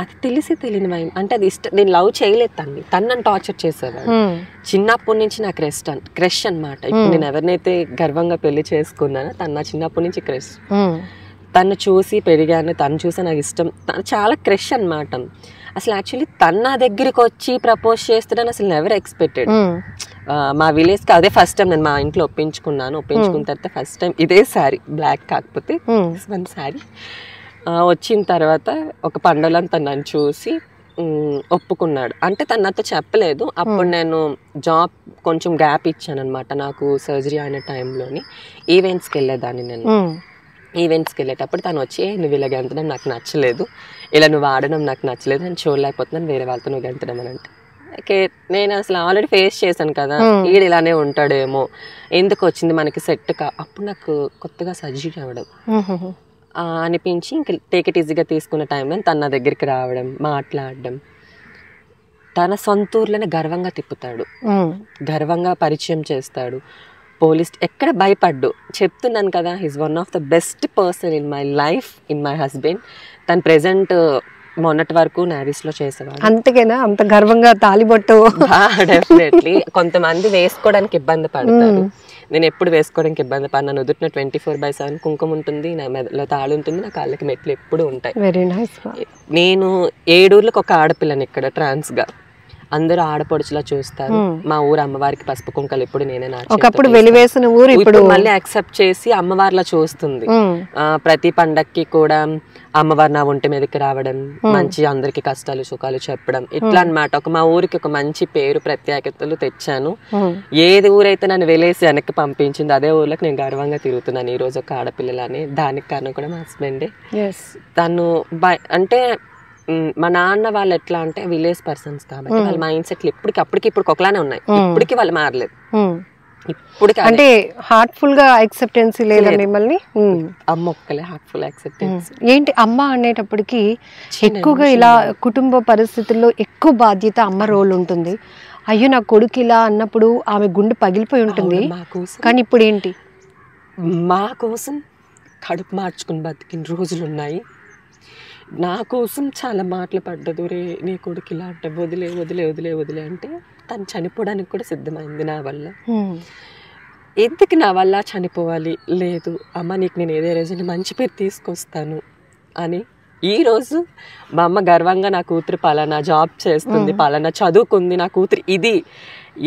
అది తెలియని భయం. అంటే అది నేను లవ్ చేయలేదు తనని టార్చర్ చేసేవాడు. చిన్నప్పటి నుంచి నాకు క్రష్ అన్నమాట. ఇప్పుడు నేను ఎవరినైతే గర్వంగా పెళ్లి చేసుకున్నానో తను నా చిన్నప్పటి నుంచి క్రష్. తను చూసి పెరిగాను, తను చూసి నాకు ఇష్టం, తను చాలా క్రష్ అన్నమాట. అసలు యాక్చువల్లీ తను నా దగ్గరికి వచ్చి ప్రపోజ్ చేస్తున్నాను అసలు నెవర్ ఎక్స్పెక్టెడ్. మా విలేజ్కి అదే ఫస్ట్ టైం నేను మా ఇంట్లో ఒప్పించుకున్నాను. ఒప్పించుకున్న తర్వాత ఫస్ట్ టైం ఇదే శారీ, బ్లాక్ కాకపోతే 1 శారీ వచ్చిన తర్వాత ఒక పండుగలో తను నన్ను చూసి ఒప్పుకున్నాడు. అంటే తను నాతో చెప్పలేదు. అప్పుడు నేను జాబ్ కొంచెం గ్యాప్ ఇచ్చాను అనమాట. నాకు సర్జరీ అయిన టైంలోని ఈవెంట్స్కి వెళ్ళేదాన్ని. నేను ఈవెంట్స్కి వెళ్ళేటప్పుడు తను వచ్చి నువ్వు ఇలా గెంతడం నాకు నచ్చలేదు, ఇలా నువ్వు ఆడడం నాకు నచ్చలేదు, నేను చూడలేకపోతున్నాను, వేరే వాళ్ళతో నువ్వు గెంతడం అని అంటే నేను అసలు ఆల్రెడీ ఫేస్ చేశాను కదా, ఈడు ఇలానే ఉంటాడేమో, ఎందుకు వచ్చింది మనకి సెట్ అప్పుడు నాకు కొత్తగా సర్జరీ అవ్వడం అనిపించి ఇంక టేక్ ఇట్ ఈజీగా తీసుకున్న టైంలో తన నా దగ్గరికి రావడం, మాట్లాడడం, తన సొంత ఊర్లోనే గర్వంగా తిప్పుతాడు, గర్వంగా పరిచయం చేస్తాడు. పోలీస్ ఎక్కడ భయపడ్డు, చెప్తున్నాను కదా, he's one of the best person in my life, in my husband. తను ప్రెసెంట్ మొన్నటి వరకు నేవీస్లో చేసేవాడు. అంతకేనా అంత గర్వంగా తాలిబొట్టు? డెఫినెట్లీ. కొంతమంది వేసుకోవడానికి ఇబ్బంది పడతారు, నేను ఎప్పుడు వేసుకోవడానికి ఇబ్బంది పడిన. నన్ను వదుటిన 24/7 కుంకుమ ఉంటుంది, నా మెదలో తాళి ఉంటుంది, నా కాళ్ళకి మెట్లు ఎప్పుడు ఉంటాయి. Very nice. నేను 7 ఊర్లకు ఒక ఆడపిల్లని ఇక్కడ ట్రాన్స్గా, అందరూ ఆడపడుచులా చూస్తారు. మా ఊరు అమ్మవారికి పసుపు కుంకలు ఎప్పుడు నేనే ఒకప్పుడు వెలివేసిన ఊరు ఇప్పుడు మళ్ళీ యాక్సెప్ట్ చేసి అమ్మవారిలా చూస్తుంది. ప్రతి పండక్కి కూడా అమ్మవారు నా ఒంటి మీదకి రావడం, మంచి అందరికి కష్టాలు సుఖాలు చెప్పడం, ఇట్లా అన్నమాట. మా ఊరికి ఒక మంచి పేరు ప్రత్యేకతలు తెచ్చాను. ఏది ఊరైతే నన్ను వెలేసి వెనక్కి పంపించింది అదే ఊర్లోకి నేను గర్వంగా తిరుగుతున్నాను ఈ రోజు ఒక ఆడపిల్లలని. దానికి కారణం కూడా మా హస్బెండే. తను అంటే మా నాన్న వాళ్ళు ఎట్లా అంటే విలేజ్ పర్సన్స్ కాబట్టి వాళ్ళ మైండ్ సెట్లు ఇప్పటికి ఇప్పుడు ఒకలానే ఉన్నాయి, ఇప్పటికి వాళ్ళు మారలేదు. ఇప్పటికి అంటే హార్ట్ఫుల్ గా యాక్సెప్టెన్స్ లేదా మిమ్మల్ని? అమ్మ ఒక్కలే హార్ట్ఫుల్ యాక్సెప్టెన్స్. ఏంటి అమ్మ అనేటప్పటికి ఎక్కువగా ఇలా కుటుంబ పరిస్థితుల్లో ఎక్కువ బాధ్యత అమ్మ రోల్ ఉంటుంది. అయ్యో నా కొడుకు ఇలా అన్నప్పుడు ఆమె గుండె పగిలిపోయి ఉంటుంది. కానీ ఇప్పుడు ఏంటి, మా కోసం కడుపు మార్చుకుని బతికిన రోజులు ఉన్నాయి. నా కోసం చాలా మాటలు పడ్డదు, రే నీ కొడుకు ఇలా అంటే వదిలే వదిలే వదిలే వదిలే అంటే తను చనిపోవడానికి కూడా సిద్ధమైంది నా వల్ల. ఎందుకు నా వల్ల చనిపోవాలి, లేదు అమ్మ నీకు నేను ఏదే రోజున మంచి పేరు తీసుకొస్తాను అని. ఈరోజు మా అమ్మ గర్వంగా నా కూతురు పలానా జాబ్ చేస్తుంది, పలానా చదువుకుంది, నా కూతురు ఇది.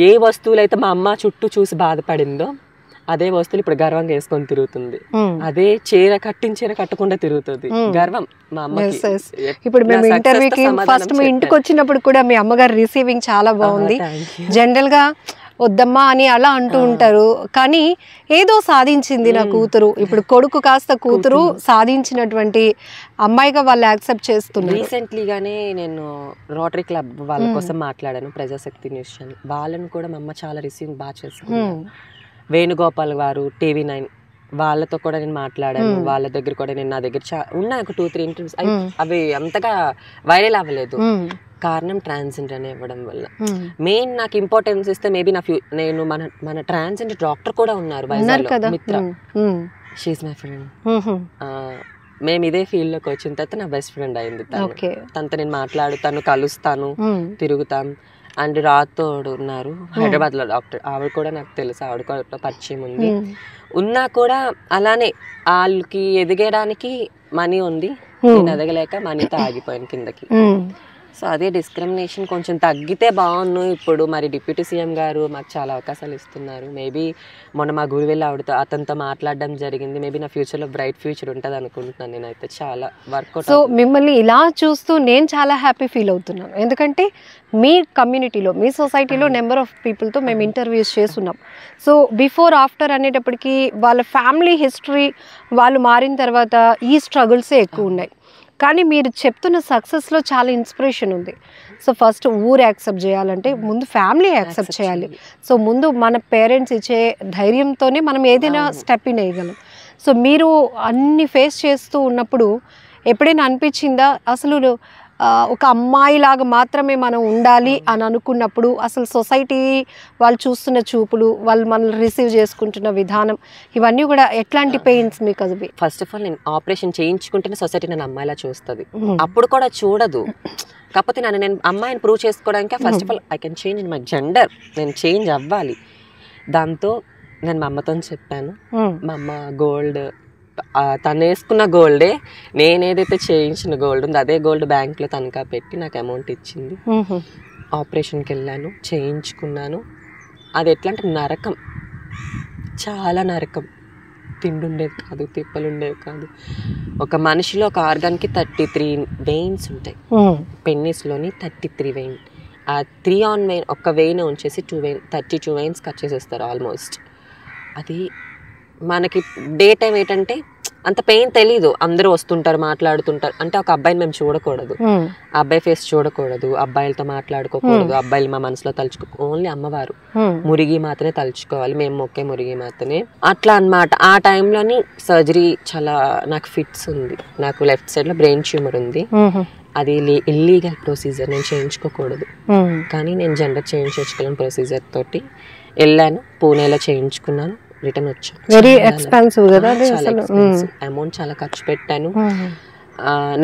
ఏ వస్తువులైతే మా అమ్మ చుట్టూ చూసి బాధపడిందో అదే వస్తువులు ఇప్పుడు గర్వంగా వేసుకొని తిరుగుతుంది. అదే చీర కట్టకుండా తిరుగుతుంది, గర్వం మా అమ్మ. ఇప్పుడు మేము ఇంటర్వ్యూకి ఫస్ట్ మీ ఇంటికి వచ్చినప్పుడు కూడా మీ అమ్మగారు రిసీవింగ్ చాలా బాగుంది. జనరల్ గా వద్దమ్మా అని అలా అంటూ ఉంటారు, కానీ ఏదో సాధించింది నా కూతురు. ఇప్పుడు కొడుకు కాస్త కూతురు సాధించినటువంటి అమ్మాయిగా వాళ్ళు యాక్సెప్ట్ చేస్తున్నారు. రీసెంట్లీగానే నేను రోటరీ క్లబ్ వాళ్ళ కోసం మాట్లాడాను, ప్రజాశక్తి న్యూస్ ఛానల్. వాళ్ళని కూడా మా అమ్మ చాలా రిసీవింగ్ బాగా చేస్తుంది. వేణుగోపాల్ గారు, TV9 వాళ్ళతో కూడా నేను మాట్లాడాను. వాళ్ళ దగ్గర కూడా నేను నా దగ్గర ఉన్నాయి ఒక 2-3 ఇంటర్వ్యూస్. అవి అంతగా వైరల్ అవ్వలేదు, కారణం ట్రాన్స్జెండర్ అని ఇవ్వడం వల్ల. మెయిన్ నాకు ఇంపార్టెన్స్ ఇస్తే మేబీ నేను మన ట్రాన్స్జెండర్ డాక్టర్ కూడా ఉన్నారు వైజాగ్లో, మిత్ర. She's my friend. మేము ఇదే ఫీల్డ్ లోకి వచ్చిన తర్వాత నా బెస్ట్ ఫ్రెండ్ అయింది తనతో నేను మాట్లాడుతాను, కలుస్తాను, తిరుగుతాం. అండ్ రాతోడు ఉన్నారు హైదరాబాద్ లో డాక్టర్, ఆవిడ కూడా నాకు తెలుసు, ఆవిడ కూడా పరిచయం ఉంది. ఉన్నా కూడా అలానే వాళ్ళకి ఎదిగడానికి మనీ ఉంది, నేను ఎదగలేక మనీతో ఆగిపోయాను కిందకి. సో అదే డిస్క్రిమినేషన్ కొంచెం తగ్గితే బాగుండు. ఇప్పుడు మరి డిప్యూటీ సీఎం గారు మాకు చాలా అవకాశాలు ఇస్తున్నారు. మేబీ మొన్న మా గురి వెళ్ళి అతనితో మాట్లాడడం జరిగింది. మేబీ నా ఫ్యూచర్లో బ్రైట్ ఫ్యూచర్ ఉంటుంది అనుకుంటున్నాను నేనైతే. చాలా వర్కౌట్. సో మిమ్మల్ని ఇలా చూస్తూ నేను చాలా హ్యాపీ ఫీల్ అవుతున్నాను, ఎందుకంటే మీ కమ్యూనిటీలో, మీ సొసైటీలో నెంబర్ ఆఫ్ పీపుల్తో మేము ఇంటర్వ్యూస్ చేస్తున్నాం. సో బిఫోర్ ఆఫ్టర్ అనేటప్పటికీ వాళ్ళ ఫ్యామిలీ హిస్టరీ వాళ్ళు మారిన తర్వాత ఈ స్ట్రగుల్సే ఎక్కువ ఉన్నాయి. కానీ మీరు చెప్తున్న సక్సెస్లో చాలా ఇన్స్పిరేషన్ ఉంది. సో ఫస్ట్ ఊరు యాక్సెప్ట్ చేయాలంటే ముందు ఫ్యామిలీ యాక్సెప్ట్ చేయాలి. సో ముందు మన పేరెంట్స్ ఇచ్చే ధైర్యంతోనే మనం ఏదైనా స్టెప్ ఇన్ వేయగలం. సో మీరు అన్ని ఫేస్ చేస్తూ ఉన్నప్పుడు ఎప్పుడైనా అనిపించిందా అసలు ఒక అమ్మాయిలాగా మాత్రమే మనం ఉండాలి అని అనుకున్నప్పుడు అసలు సొసైటీ వాళ్ళు చూస్తున్న చూపులు, వాళ్ళు మనల్ని రిసీవ్ చేసుకుంటున్న విధానం, ఇవన్నీ కూడా ఎట్లాంటి పెయిన్స్ మీకు? అది ఫస్ట్ ఆఫ్ ఆల్ నేను ఆపరేషన్ చేయించుకుంటేనే సొసైటీ నన్ను అమ్మాయిలా చూస్తుంది, అప్పుడు కూడా చూడదు. కాకపోతే నేను అమ్మాయిని ప్రూవ్ చేసుకోవడానికి first of all I can change in my gender, నేను చేంజ్ అవ్వాలి. దాంతో నేను మా అమ్మతో చెప్పాను. మా అమ్మ గోల్డ్, తను వేసుకున్న గోల్డే, నేను ఏదైతే చేయించిన గోల్డ్ ఉందో అదే గోల్డ్ బ్యాంక్లో తనఖా పెట్టి నాకు అమౌంట్ ఇచ్చింది. ఆపరేషన్కి వెళ్ళాను, చేయించుకున్నాను. అది ఎట్లా అంటే నరకం, చాలా నరకం. తిండి ఉండేది కాదు, తిప్పలు ఉండేవి కాదు. ఒక మనిషిలో ఒక ఆర్గాన్కి 33 వెయిన్స్ ఉంటాయి. పెన్నిస్లోని 33 వెయిన్. ఆ 3 ఆన్ వెయిన్, ఒక్క వెయిన్ ఉంచేసి 32 వెయిన్స్ కట్ చేసేస్తారు ఆల్మోస్ట్. అది మనకి డే టైం ఏంటంటే అంత పెయిన్ తెలీదు. అందరూ వస్తుంటారు, మాట్లాడుతుంటారు. అంటే ఒక అబ్బాయిని మేము చూడకూడదు, అబ్బాయి ఫేస్ చూడకూడదు, అబ్బాయిలతో మాట్లాడుకోకూడదు, అబ్బాయిలు మా మనసులో ఓన్లీ అమ్మవారు మురిగి మాత్రమే తలుచుకోవాలి, మేము ఒకే మురిగి మాత్రమే అట్లా అన్నమాట. ఆ టైంలోని సర్జరీ చాలా నాకు ఫిట్స్ ఉంది, నాకు లెఫ్ట్ సైడ్ లో బ్రెయిన్ ట్యూమర్ ఉంది. అది ఇల్లీగల్ ప్రొసీజర్, నేను చేయించుకోకూడదు. కానీ నేను జెండర్ చేంజ్ చేసుకోవాలని ప్రొసీజర్ తోటి వెళ్ళాను, పూణేలో చేయించుకున్నాను, రిటర్న్ వచ్చాను. వెరీ ఎక్స్పెన్సివ్ కదా, అమౌంట్ చాలా ఖర్చు పెట్టాను.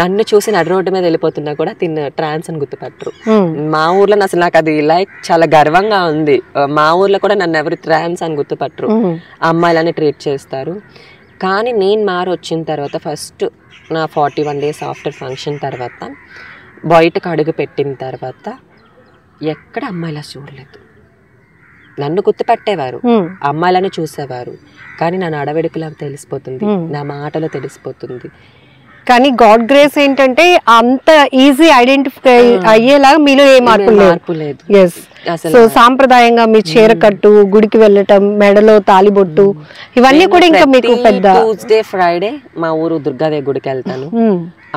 నన్ను చూసి నడి రోడ్డు మీద వెళ్ళిపోతున్నా కూడా ట్రాన్స్ అని గుర్తుపట్టరు. మా ఊర్లో అసలు నాకు అది లైక్ చాలా గర్వంగా ఉంది. మా ఊర్లో కూడా నన్ను ఎవరు ట్రాన్స్ అని గుర్తుపట్టరు, అమ్మాయిలని ట్రీట్ చేస్తారు. కానీ నేను మారి వచ్చిన తర్వాత ఫస్ట్ నా 41 days ఆఫ్టర్ ఫంక్షన్ తర్వాత బయటకు అడుగు పెట్టిన తర్వాత ఎక్కడ అమ్మాయిలా చూడలేదు. నన్ను గుర్తుపట్టేవారు, అమ్మాయిలని చూసేవారు, కానీ నా నడవడికలో తెలిసిపోతుంది, నా మాటలో తెలిసిపోతుంది. కానీ గాడ్ గ్రేస్ ఏంటంటే అంత ఈజీ ఐడెంటిఫై అయ్యేలా మీలో ఏ మార్పు లేదు. సో సాంప్రదాయంగా మీ చీర కట్టు, గుడికి వెళ్ళటం, మెడలో తాలిబొట్టు, ఇవన్నీ కూడా ఇంకా మీకు పెద్ద. ట్యూస్డే ఫ్రైడే మా ఊరు దుర్గాదేవి గుడికి వెళ్తాను,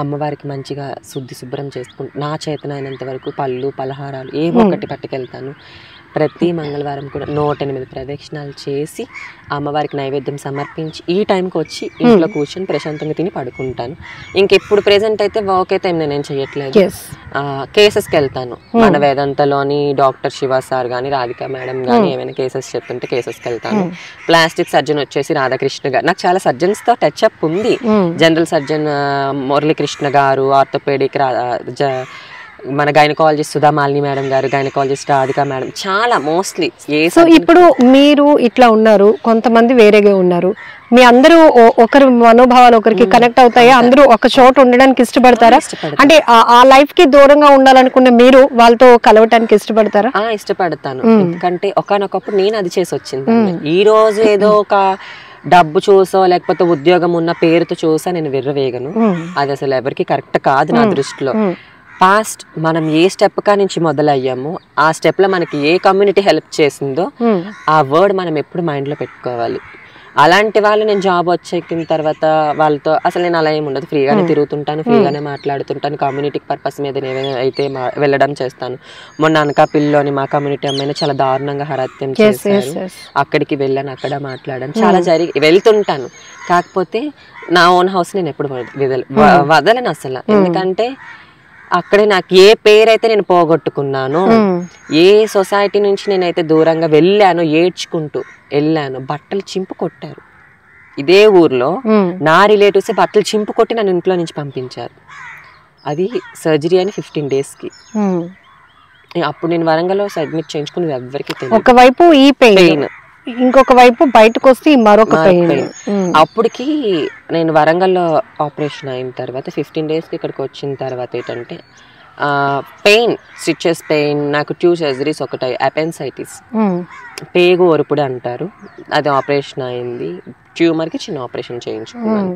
అమ్మవారికి మంచిగా శుభ్రం చేసుకుంటూ నా చేతనైనంత వరకు పళ్ళు పలహారాలు ఏవో ఒకటి పట్టుకెళ్తాను. ప్రతి మంగళవారం కూడా 108 ప్రదక్షిణాలు చేసి అమ్మవారికి నైవేద్యం సమర్పించి ఈ టైంకి వచ్చి ఇంట్లో కూర్చొని ప్రశాంతంగా తిని పడుకుంటాను. ఇంకెప్పుడు ప్రెసెంట్ అయితే వర్క్ అయితే నేను చేయట్లేదు. కేసెస్కి వెళ్తాను, మన వేదాంతలోని డాక్టర్ శివ సార్ కానీ రాధిక మేడం కానీ ఏమైనా కేసెస్ చెప్తుంటే కేసెస్కి వెళ్తాను. ప్లాస్టిక్ సర్జన్ వచ్చేసి రాధాకృష్ణ గారు, నాకు చాలా సర్జన్స్ తో టచ్ అప్ ఉంది. జనరల్ సర్జన్ మురళీకృష్ణ గారు, ఆర్థోపెడిక్ మన గైనకాలజిస్ట్ సుధామాలిని మేడం గారు, గైనకాలజిస్ట్ రాధిక మేడం, చాలా మోస్ట్లీ. సో ఇప్పుడు మీరు ఇట్లా ఉన్నారు, కొంతమంది వేరేగా ఉన్నారు, మీ అందరూ ఒకరి మనోభావాలు ఒకరికి కనెక్ట్ అవుతాయా? అందరూ ఒక చోట ఉండడానికి ఇష్టపడతారా? అంటే ఆ లైఫ్ కి దూరంగా ఉండాలనుకున్న మీరు వాళ్ళతో కలవటానికి ఇష్టపడతారా? ఇష్టపడతాను, ఎందుకంటే ఒకనొకప్పుడు నేను అది చేసి వచ్చింది. ఈ రోజు ఏదో ఒక డబ్బు చూసో లేకపోతే ఉద్యోగం ఉన్న పేరుతో చూసా నేను విర్రవేగను, అది అసలు ఎవరికి కరెక్ట్ కాదు నా దృష్టిలో. పాస్ట్ మనం ఏ స్టెప్ కా నుంచి మొదలయ్యామో ఆ స్టెప్ లో మనకి ఏ కమ్యూనిటీ హెల్ప్ చేసిందో ఆ వర్డ్ మనం ఎప్పుడు మైండ్ లో పెట్టుకోవాలి. అలాంటి వాళ్ళు నేను జాబ్ వచ్చేకిన తర్వాత వాళ్ళతో అసలు నేను అలా ఏమి ఉండదు, ఫ్రీగానే తిరుగుతుంటాను, ఫ్రీగానే మాట్లాడుతుంటాను, కమ్యూనిటీ పర్పస్ మీద అయితే వెళ్ళడం చేస్తాను. మొన్న అనకాపల్లిలోని మా కమ్యూనిటీ అమ్మాయిని చాలా దారుణంగా హత్యం చేశారు, అక్కడికి వెళ్ళాను, అక్కడ మాట్లాడాను, చాలా వెళ్తుంటాను. కాకపోతే నా ఓన్ హౌస్ నేను ఎప్పుడు వదలను అసలు, ఎందుకంటే అక్కడే నాకు ఏ పేరైతే నేను పోగొట్టుకున్నానో, ఏ సొసైటీ నుంచి నేనైతే దూరంగా వెళ్ళానో, ఏడ్చుకుంటూ వెళ్ళాను, బట్టలు చింపు కొట్టారు. ఇదే ఊర్లో నా రిలేటివ్స్ బట్టలు చింపు కొట్టి నన్ను ఇంట్లో నుంచి పంపించారు. అది సర్జరీ అని 15 days కి. అప్పుడు నేను వరంగల్లో సబ్మిట్ చేయించుకుని ఎవరికి తెలియదు. ఒకవైపు ఈ పెయిన్, ఇంకొక వైపు బయటకు వస్తే మరొక పెయిన్. అప్పటికి నేను వరంగల్లో ఆపరేషన్ అయిన తర్వాత 15 days కి ఇక్కడికి వచ్చిన తర్వాత ఏంటంటే పెయిన్, స్టిచెస్ పెయిన్, నాకు 2 surgeries, ఒకటి అపెన్సైటిస్, పేగు ఒరుపుడు అంటారు, అది ఆపరేషన్ అయింది. ట్యూమర్కి చిన్న ఆపరేషన్ చేయించుకున్నాను,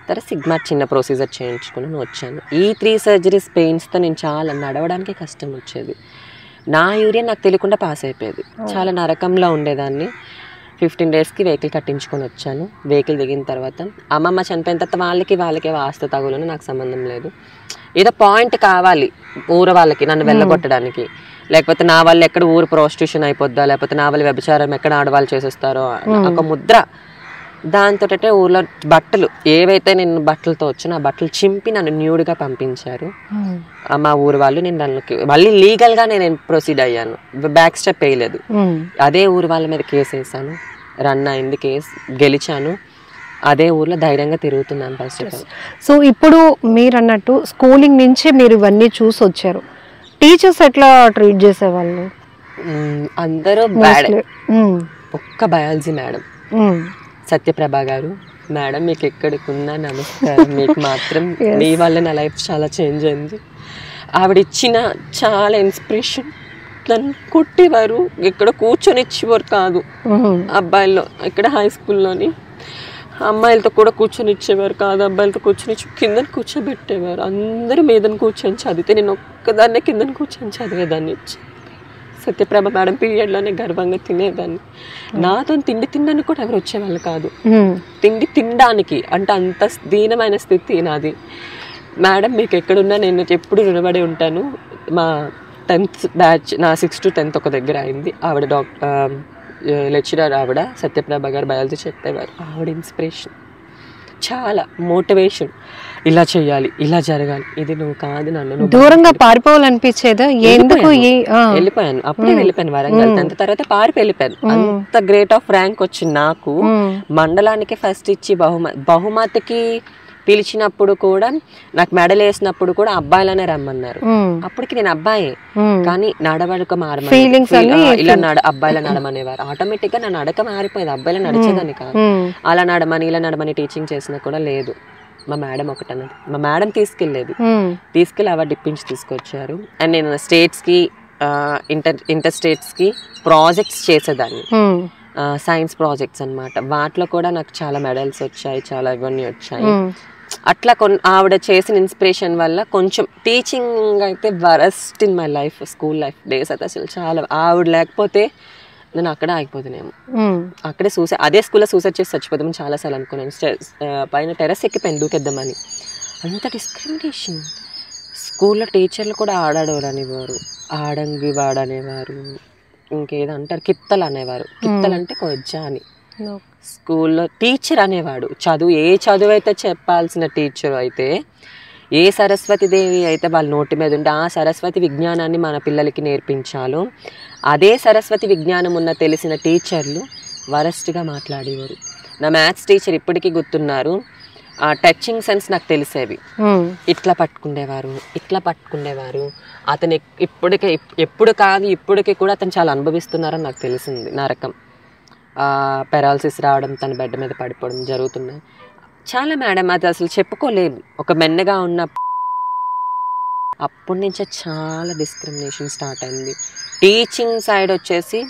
తర్వాత సిగ్మా చిన్న ప్రొసీజర్ చేయించుకుని వచ్చాను. ఈ 3 surgeries పెయిన్స్తో నేను చాలా నడవడానికి కష్టం వచ్చేది. నా యూరియన్ నాకు తెలియకుండా పాస్ అయిపోయేది, చాలా నరకంలో ఉండేదాన్ని. 15 days కి వెహికల్ కట్టించుకొని వచ్చాను. వెహికల్ దిగిన తర్వాత అమ్మమ్మ చనిపోయిన తర్వాత వాళ్ళకే వాస్తు తగులను, నాకు సంబంధం లేదు. ఏదో పాయింట్ కావాలి ఊరు వాళ్ళకి నన్ను వెళ్ళగొట్టడానికి, లేకపోతే నా వల్ల ఎక్కడ ఊరు ప్రాస్టిట్యూషన్ అయిపోద్దా, లేకపోతే నా వల్ల వ్యభిచారం ఎక్కడ ఆడవాళ్ళు చేసేస్తారో ఒక ముద్ర. దాంతో ఊర్లో బట్టలు ఏవైతే నేను బట్టలతో వచ్చానో ఆ బట్టలు చింపి నన్ను న్యూడ్గా పంపించారు మా ఊరు వాళ్ళు. నేను దానికి మళ్ళీ లీగల్గా నేను ప్రొసీడ్ అయ్యాను, బ్యాక్ స్టెప్ వేయలేదు. అదే ఊరు వాళ్ళ మీద కేసు వేసాను, రన్ అయింది కేసు, గెలిచాను. అదే ఊర్లో ధైర్యంగా తిరుగుతున్నాను ఫస్ట్ ఆఫ్ ఆల్. సో ఇప్పుడు మీరు అన్నట్టు స్కూలింగ్ నుంచే మీరు ఇవన్నీ చూసి వచ్చారు, టీచర్స్ ఎట్లా ట్రీట్ చేసేవాళ్ళు? అందరూ బ్యాడ్. ఒక్క బయాలజీ మేడం సత్యప్రభ గారు, మేడం మీకు ఎక్కడికున్నా నమస్కారం, మీకు మాత్రం మీ వల్ల నా లైఫ్ చాలా చేంజ్ అయింది. ఆవిడ ఇచ్చిన చాలా ఇన్స్పిరేషన్. నన్ను కొట్టేవారు, ఇక్కడ కూర్చొని ఇచ్చేవారు కాదు అబ్బాయిల్లో, ఇక్కడ హై స్కూల్లోని అమ్మాయిలతో కూడా కూర్చొని ఇచ్చేవారు కాదు, అబ్బాయిలతో కూర్చొని కిందని కూర్చోబెట్టేవారు. అందరూ మీదని కూర్చొని చదివితే నేను ఒక్కదాన్నే కిందని కూర్చొని చదివేదాన్ని. సత్యప్రభ మేడం పీరియడ్లోనే గర్వంగా తినేదాన్ని. నాతో తిండి తినడానికి కూడా ఎవరు వచ్చేవాళ్ళు కాదు, తిండి తినడానికి. అంటే అంత దీనమైన స్థితి నాది. మేడం మీకు ఎక్కడున్నా నేను ఎప్పుడు రుణపడి ఉంటాను. మా 10th బ్యాచ్, నా 6th to 10th ఒక దగ్గర అయింది. ఆవిడ లెక్చరర్, ఆవిడ సత్యప్రభ గారు బయాలజీ చెప్పేవారు. ఆవిడ ఇన్స్పిరేషన్, చాలా మోటివేషన్. ఇలా చెయ్యాలి, ఇలా జరగాలి, ఇది నువ్వు కాదు, నన్ను దూరంగా పారిపోవాలనిపించేదా? ఎందుకు వెళ్ళిపోయాను, అప్పుడే వెళ్ళిపోయాను వరంగల్. 10th తర్వాత పారిపోయి వెళ్ళిపోయాను. అంత గ్రేట్ ఆఫ్ ర్యాంక్ వచ్చింది నాకు. మండలానికి ఫస్ట్ ఇచ్చి బహుమతికి పిలిచినప్పుడు కూడా, నాకు మెడల్ వేసినప్పుడు కూడా అబ్బాయిలనే రమ్మన్నారు. అప్పటికి నేను అబ్బాయి, కానీ నడవడక ఇలా అబ్బాయిల నడమనేవారు. ఆటోమేటిక్ గా నా నడక మారిపోయింది. అబ్బాయిల నడిచేదాన్ని కాదు. అలా నడమని ఇలా నడమని టీచింగ్ చేసినా కూడా లేదు. మా మేడం ఒకటన్నది, మా మేడం తీసుకెళ్ళి అవార్డు ఇప్పించి తీసుకొచ్చారు. అండ్ నేను స్టేట్స్ కి ఇంటర్ స్టేట్స్ కి ప్రాజెక్ట్స్ చేసేదాన్ని, సైన్స్ ప్రాజెక్ట్స్ అన్నమాట. వాటిలో కూడా నాకు చాలా మెడల్స్ వచ్చాయి, చాలా ఇవన్నీ వచ్చాయి. అట్లా ఆవిడ చేసిన ఇన్స్పిరేషన్ వల్ల కొంచెం టీచింగ్ అయితే worst in my life. School life days అయితే అసలు చాలా. ఆవిడ లేకపోతే నేను అక్కడే ఆగిపోతున్నాము. అక్కడే అదే స్కూల్లో సూసైడ్ చేసి చచ్చిపోతామని చాలాసార్లు అనుకున్నాను. పైన టెర్రస్ ఎక్కిపోయాను దూకేద్దామని. అంత డిస్క్రిమినేషన్. స్కూల్లో టీచర్లు కూడా ఆడాడోరనేవారు, ఆడంగి వాడనేవారు, ఇంకేదో అంటారు కిత్తలు అనేవారు. కిత్తలు అంటే కొజ్జా అని. స్కూల్లో టీచర్ అనేవాడు. ఏ చదువు అయితే చెప్పాల్సిన టీచర్ అయితే, ఏ సరస్వతి దేవి అయితే వాళ్ళ నోటి మీద ఉంటే ఆ సరస్వతి విజ్ఞానాన్ని మన పిల్లలకి నేర్పించాలో, అదే సరస్వతి విజ్ఞానం ఉన్న తెలిసిన టీచర్లు వరస్ట్గా మాట్లాడేవారు. నా మ్యాథ్స్ టీచర్ ఇప్పటికీ గుర్తున్నారు. ఆ టచింగ్ సెన్స్ నాకు తెలిసేవి. ఇట్లా పట్టుకునేవారు. అతను ఇప్పటికి కూడా అతను చాలా అనుభవిస్తున్నారని నాకు తెలిసింది. నరకం, పెరాలసిస్ రావడం, తన బెడ్ మీద పడిపోవడం జరుగుతున్నాయి చాలా. మేడం అది అసలు చెప్పుకోలేము. ఒక మెన్నగా ఉన్న అప్పటి నుంచే చాలా డిస్క్రిమినేషన్ స్టార్ట్ అయింది. టీచింగ్ సైడ్ వచ్చేసి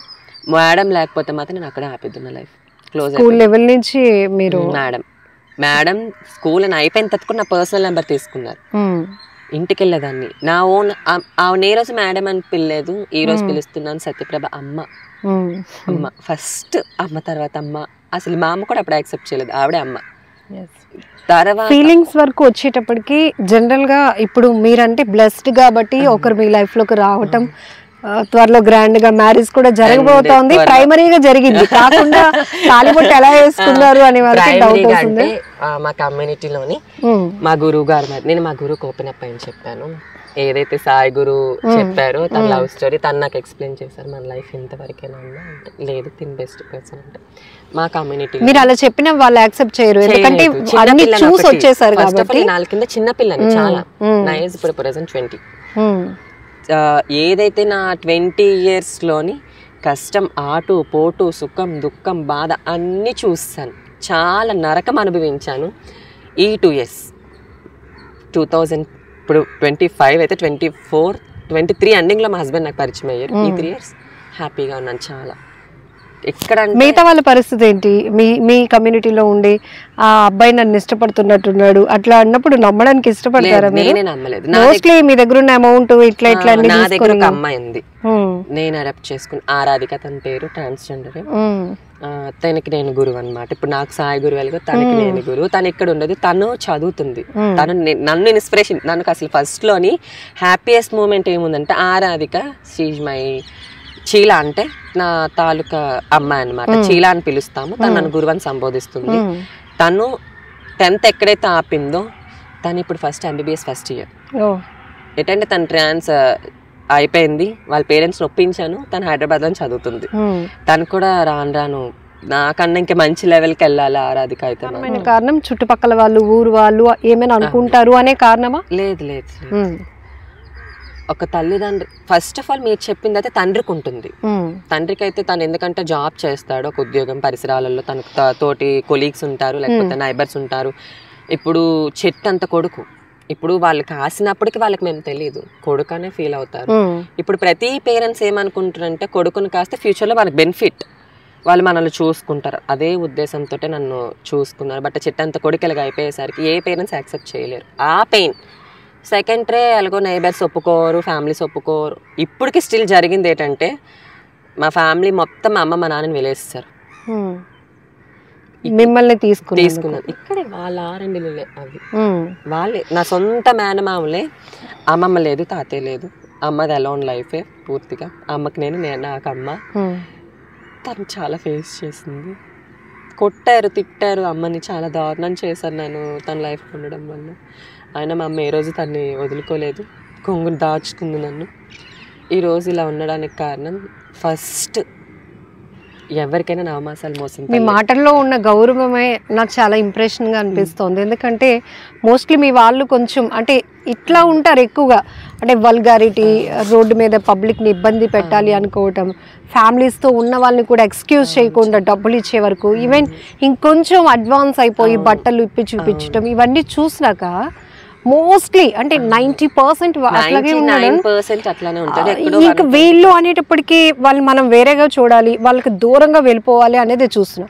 మేడం లేకపోతే మాత్రం నేను అక్కడే ఆపేద్దున్నా లైఫ్ క్లోజ్. స్కూల్ లెవెల్ నుంచి మీరు మేడం స్కూల్ అని అయిపోయిన తర్వాత నా పర్సనల్ నెంబర్ తీసుకున్నారు. ఇంటికి వెళ్ళేదాన్ని. నా ఓన్ ఏ రోజు మేడం అని పిల్లలేదు, ఈ రోజు పిలుస్తున్నాను సత్యప్రభ అమ్మ. ఫస్ట్ అమ్మ, తర్వాత అమ్మ. అసలు మా అమ్మ కూడా అప్పుడు యాక్సెప్ట్ చేయలేదు, ఆవిడే అమ్మ. తర్వాత ఫీలింగ్స్ వరకు వచ్చేటప్పటికి జనరల్ గా ఇప్పుడు మీరంటే బ్లెస్డ్ కాబట్టి ఒకరు మీ లైఫ్ లోకి రావటం, త్వరలో గ్రాండ్ గా మ్యారేజ్ కూడా జరగబోతోంది. ప్రైమరీగా జరిగింది కాకుండా తాళిబొట్టు ఎలా వేసుకున్నారు అనే వాళ్ళకి డౌట్ వస్తుంది. మా కమ్యూనిటీలోని మా గురువు గారు, నేను మా గురువుకి ఓపెన్ అప్ అని చెప్పాను. ఏదైతే సాయి గురు చెప్పారో తన లవ్ స్టోరీ తను నాకు ఎక్స్ప్లెయిన్ చేశారు. మన లైఫ్ ఇంతవరకేనా అంటే లేదు, తిన్ బెస్ట్ పర్సన్ అంటే మా కమ్యూనిటీ. మీరు అలా చెప్పిన వాళ్ళు యాక్సెప్ట్ చేయరు, ఎందుకంటే అన్ని చూసి వచ్చేసారు కాబట్టి. నాలుగు కింద చిన్న పిల్లని చాలా. నా ఏజ్ ఇప్పుడు ప్రెసెంట్ 20. ఏదైతే నా 20 years లోని కష్టం, ఆటు పోటు, సుఖం దుఃఖం, బాధ అన్నీ చూస్తాను. చాలా నరకం అనుభవించాను. ఈ 2 years 2000 ఇప్పుడు 25 అయితే 24, 23 ఎండింగ్లో మా హస్బెండ్ నాకు పరిచయం అయ్యారు. ఈ 3 years హ్యాపీగా ఉన్నాను చాలా. ఎక్కడ మిగతా వాళ్ళ పరిస్థితి ఏంటి? మీ కమ్యూనిటీలో ఉండి ఆ అబ్బాయి నన్ను ఇష్టపడుతున్నట్టున్నాడు అట్లా అన్నప్పుడు నమ్మడానికి ఇష్టపడతారా? నేనే నమ్మలేదు. మోస్ట్లీ మీ దగ్గర ఉన్న అమౌంట్ ఇట్లా నా దగ్గర ఒక అమ్మాయి ఉంది, నేను అడాప్ట్ చేసుకుని. ఆరాధిక తన పేరు, ట్రాన్స్జెండర్. తనకి నేను గురువు అనమాట. ఇప్పుడు నాకు సాయి గురువు వెళ్ళగా తనకి నేను గురువు. తను ఇక్కడ ఉండదు, తను చదువుతుంది. తను నన్ను ఇన్స్పిరేషన్. నాకు అసలు ఫస్ట్ లోని హ్యాపీయెస్ట్ మూమెంట్ ఏముందంటే, ఆరాధిక షీజ్ మై చీలా అంటే నా తాలూకా అమ్మాయి అనమాట. చీలా అని పిలుస్తాము. తను నన్ను గురువు అని సంబోధిస్తుంది. తను 10th ఎక్కడైతే ఆపిందో తను ఇప్పుడు ఫస్ట్ MBBS ఫస్ట్ ఇయర్. ఏంటంటే తను ట్రాన్స్ అయిపోయింది, వాళ్ళ పేరెంట్స్ ఒప్పించాను. తను హైదరాబాద్లో చదువుతుంది. తను కూడా రాను నాకన్నా ఇంకా మంచి లెవెల్కి వెళ్ళాలి ఆరాధిక అయితే. కారణం చుట్టుపక్కల వాళ్ళు, ఊరు వాళ్ళు ఏమైనా అనుకుంటారు అనే కారణమా? లేదు లేదు. ఒక తల్లిదండ్రి ఫస్ట్ ఆఫ్ ఆల్ మీరు చెప్పింది అయితే తండ్రికి ఉంటుంది. తండ్రికి అయితే తను ఎందుకంటే జాబ్ చేస్తాడు, ఒక ఉద్యోగం పరిసరాలలో, తనకు తోటి కొలీగ్స్ ఉంటారు, లేకపోతే నైబర్స్ ఉంటారు. ఇప్పుడు చెట్టు అంత కొడుకు. ఇప్పుడు వాళ్ళకి కాసినప్పటికి వాళ్ళకి మేము తెలియదు, కొడుకనే ఫీల్ అవుతారు. ఇప్పుడు ప్రతి పేరెంట్స్ ఏమనుకుంటారంటే కొడుకుని కాస్తే ఫ్యూచర్లో వాళ్ళకి బెనిఫిట్, వాళ్ళు మనల్ని చూసుకుంటారు. అదే ఉద్దేశంతో నన్ను చూసుకున్నారు. బట్ చెట్టు అంత కొడుకులుగా అయిపోయేసరికి ఏ పేరెంట్స్ యాక్సెప్ట్ చేయలేరు. ఆ పెయిన్ సెకండ్ రే అలాగో నైబర్స్ ఒప్పుకోరు, ఫ్యామిలీస్ ఒప్పుకోరు. ఇప్పటికి స్టిల్ జరిగింది ఏంటంటే మా ఫ్యామిలీ మొత్తం మా అమ్మ మా నాన్నని వెలేస్తారు. మిమ్మల్ని తీసుకున్నాను ఇక్కడే వాళ్ళ ఆరండిలే అవి వాళ్ళే నా సొంత మేనమామలే. అమ్మమ్మ లేదు, తాతయ్య లేదు, అమ్మది అలోన్ లైఫే పూర్తిగా. అమ్మకి నేను నాకు అమ్మ. తను చాలా ఫేస్ చేసింది, కొట్టారు, తిట్టారు అమ్మని, చాలా దారుణం చేశాను నేను తన లైఫ్లో ఉండడం వల్ల. అయినా మా అమ్మ ఏ రోజు తన్ని వదులుకోలేదు, కొంగుని దాచుకుంది నన్ను. ఈరోజు ఇలా ఉండడానికి కారణం ఫస్ట్ ఎవరికైనా నవమాసాలు మోసం. మీ మాటల్లో ఉన్న గౌరవమే నాకు చాలా ఇంప్రెషన్గా అనిపిస్తుంది. ఎందుకంటే మోస్ట్లీ మీ వాళ్ళు కొంచెం అంటే ఇట్లా ఉంటారు ఎక్కువగా, అంటే వల్గారిటీ, రోడ్డు మీద పబ్లిక్ని ఇబ్బంది పెట్టాలి అనుకోవటం, ఫ్యామిలీస్తో ఉన్న వాళ్ళని కూడా ఎక్స్క్యూజ్ చేయకుండా డబ్బులు ఇచ్చే వరకు, ఈవెన్ ఇంకొంచెం అడ్వాన్స్ అయిపోయి బట్టలు ఇప్పి చూపించడం, ఇవన్నీ చూసినాక మోస్ట్లీ అంటే 90% అట్లాగే ఉన్నాడు. ఇంకా వీళ్ళు అనేటప్పటికీ వాళ్ళు మనం వేరేగా చూడాలి, వాళ్ళకి దూరంగా వెళ్ళిపోవాలి అనేది చూస్తున్నాం.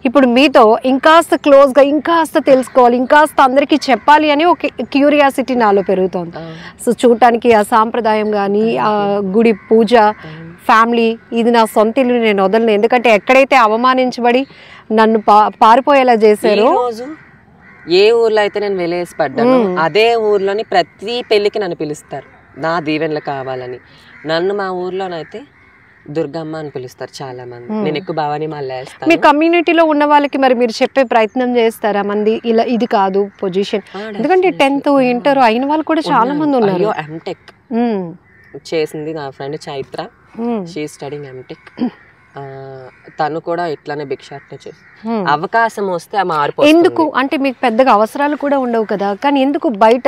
ఇప్పుడు మీతో ఇంకాస్త క్లోజ్గా, ఇంకాస్త తెలుసుకోవాలి, ఇంకాస్త అందరికీ చెప్పాలి అని ఒక క్యూరియాసిటీ నాలో పెరుగుతుంది. సో చూడటానికి ఆ సాంప్రదాయం కానీ, ఆ గుడి పూజ, ఫ్యామిలీ, ఇది నా సొంత ఇల్లు, నేను వదలను. ఎందుకంటే ఎక్కడైతే అవమానించబడి నన్ను పారిపోయేలా చేశారో, ఏ ఊర్లో అయితే నేను వెలేసి పడ్డాను అదే ఊర్లోని ప్రతి పెళ్లికి నన్ను పిలుస్తారు నా దీవెనలు కావాలని. నన్ను మా ఊర్లోనైతే దుర్గమ్మ అని పిలుస్తారు చాలా మంది. నేను ఎక్కువ భవానీ మాల వేస్తాను. మీ కమ్యూనిటీలో ఉన్న వాళ్ళకి మరి మీరు చెప్పే ప్రయత్నం చేస్తారా? మంది ఇలా ఇది కాదు పొజిషన్, ఎందుకంటే 10th ఇంటర్ అయిన వాళ్ళు కూడా చాలా మంది ఉన్నారు. ఎంటెక్ చేసింది నా friend Chaitra, she studying MTech. తను కూడా ఇట్లానే భిక్షాటన చేసి అవకాశం వస్తే ఆ మార్పు. ఎందుకు అంటే మీకు పెద్దగా అవసరాలు కూడా ఉండవు కదా, కానీ ఎందుకు బయట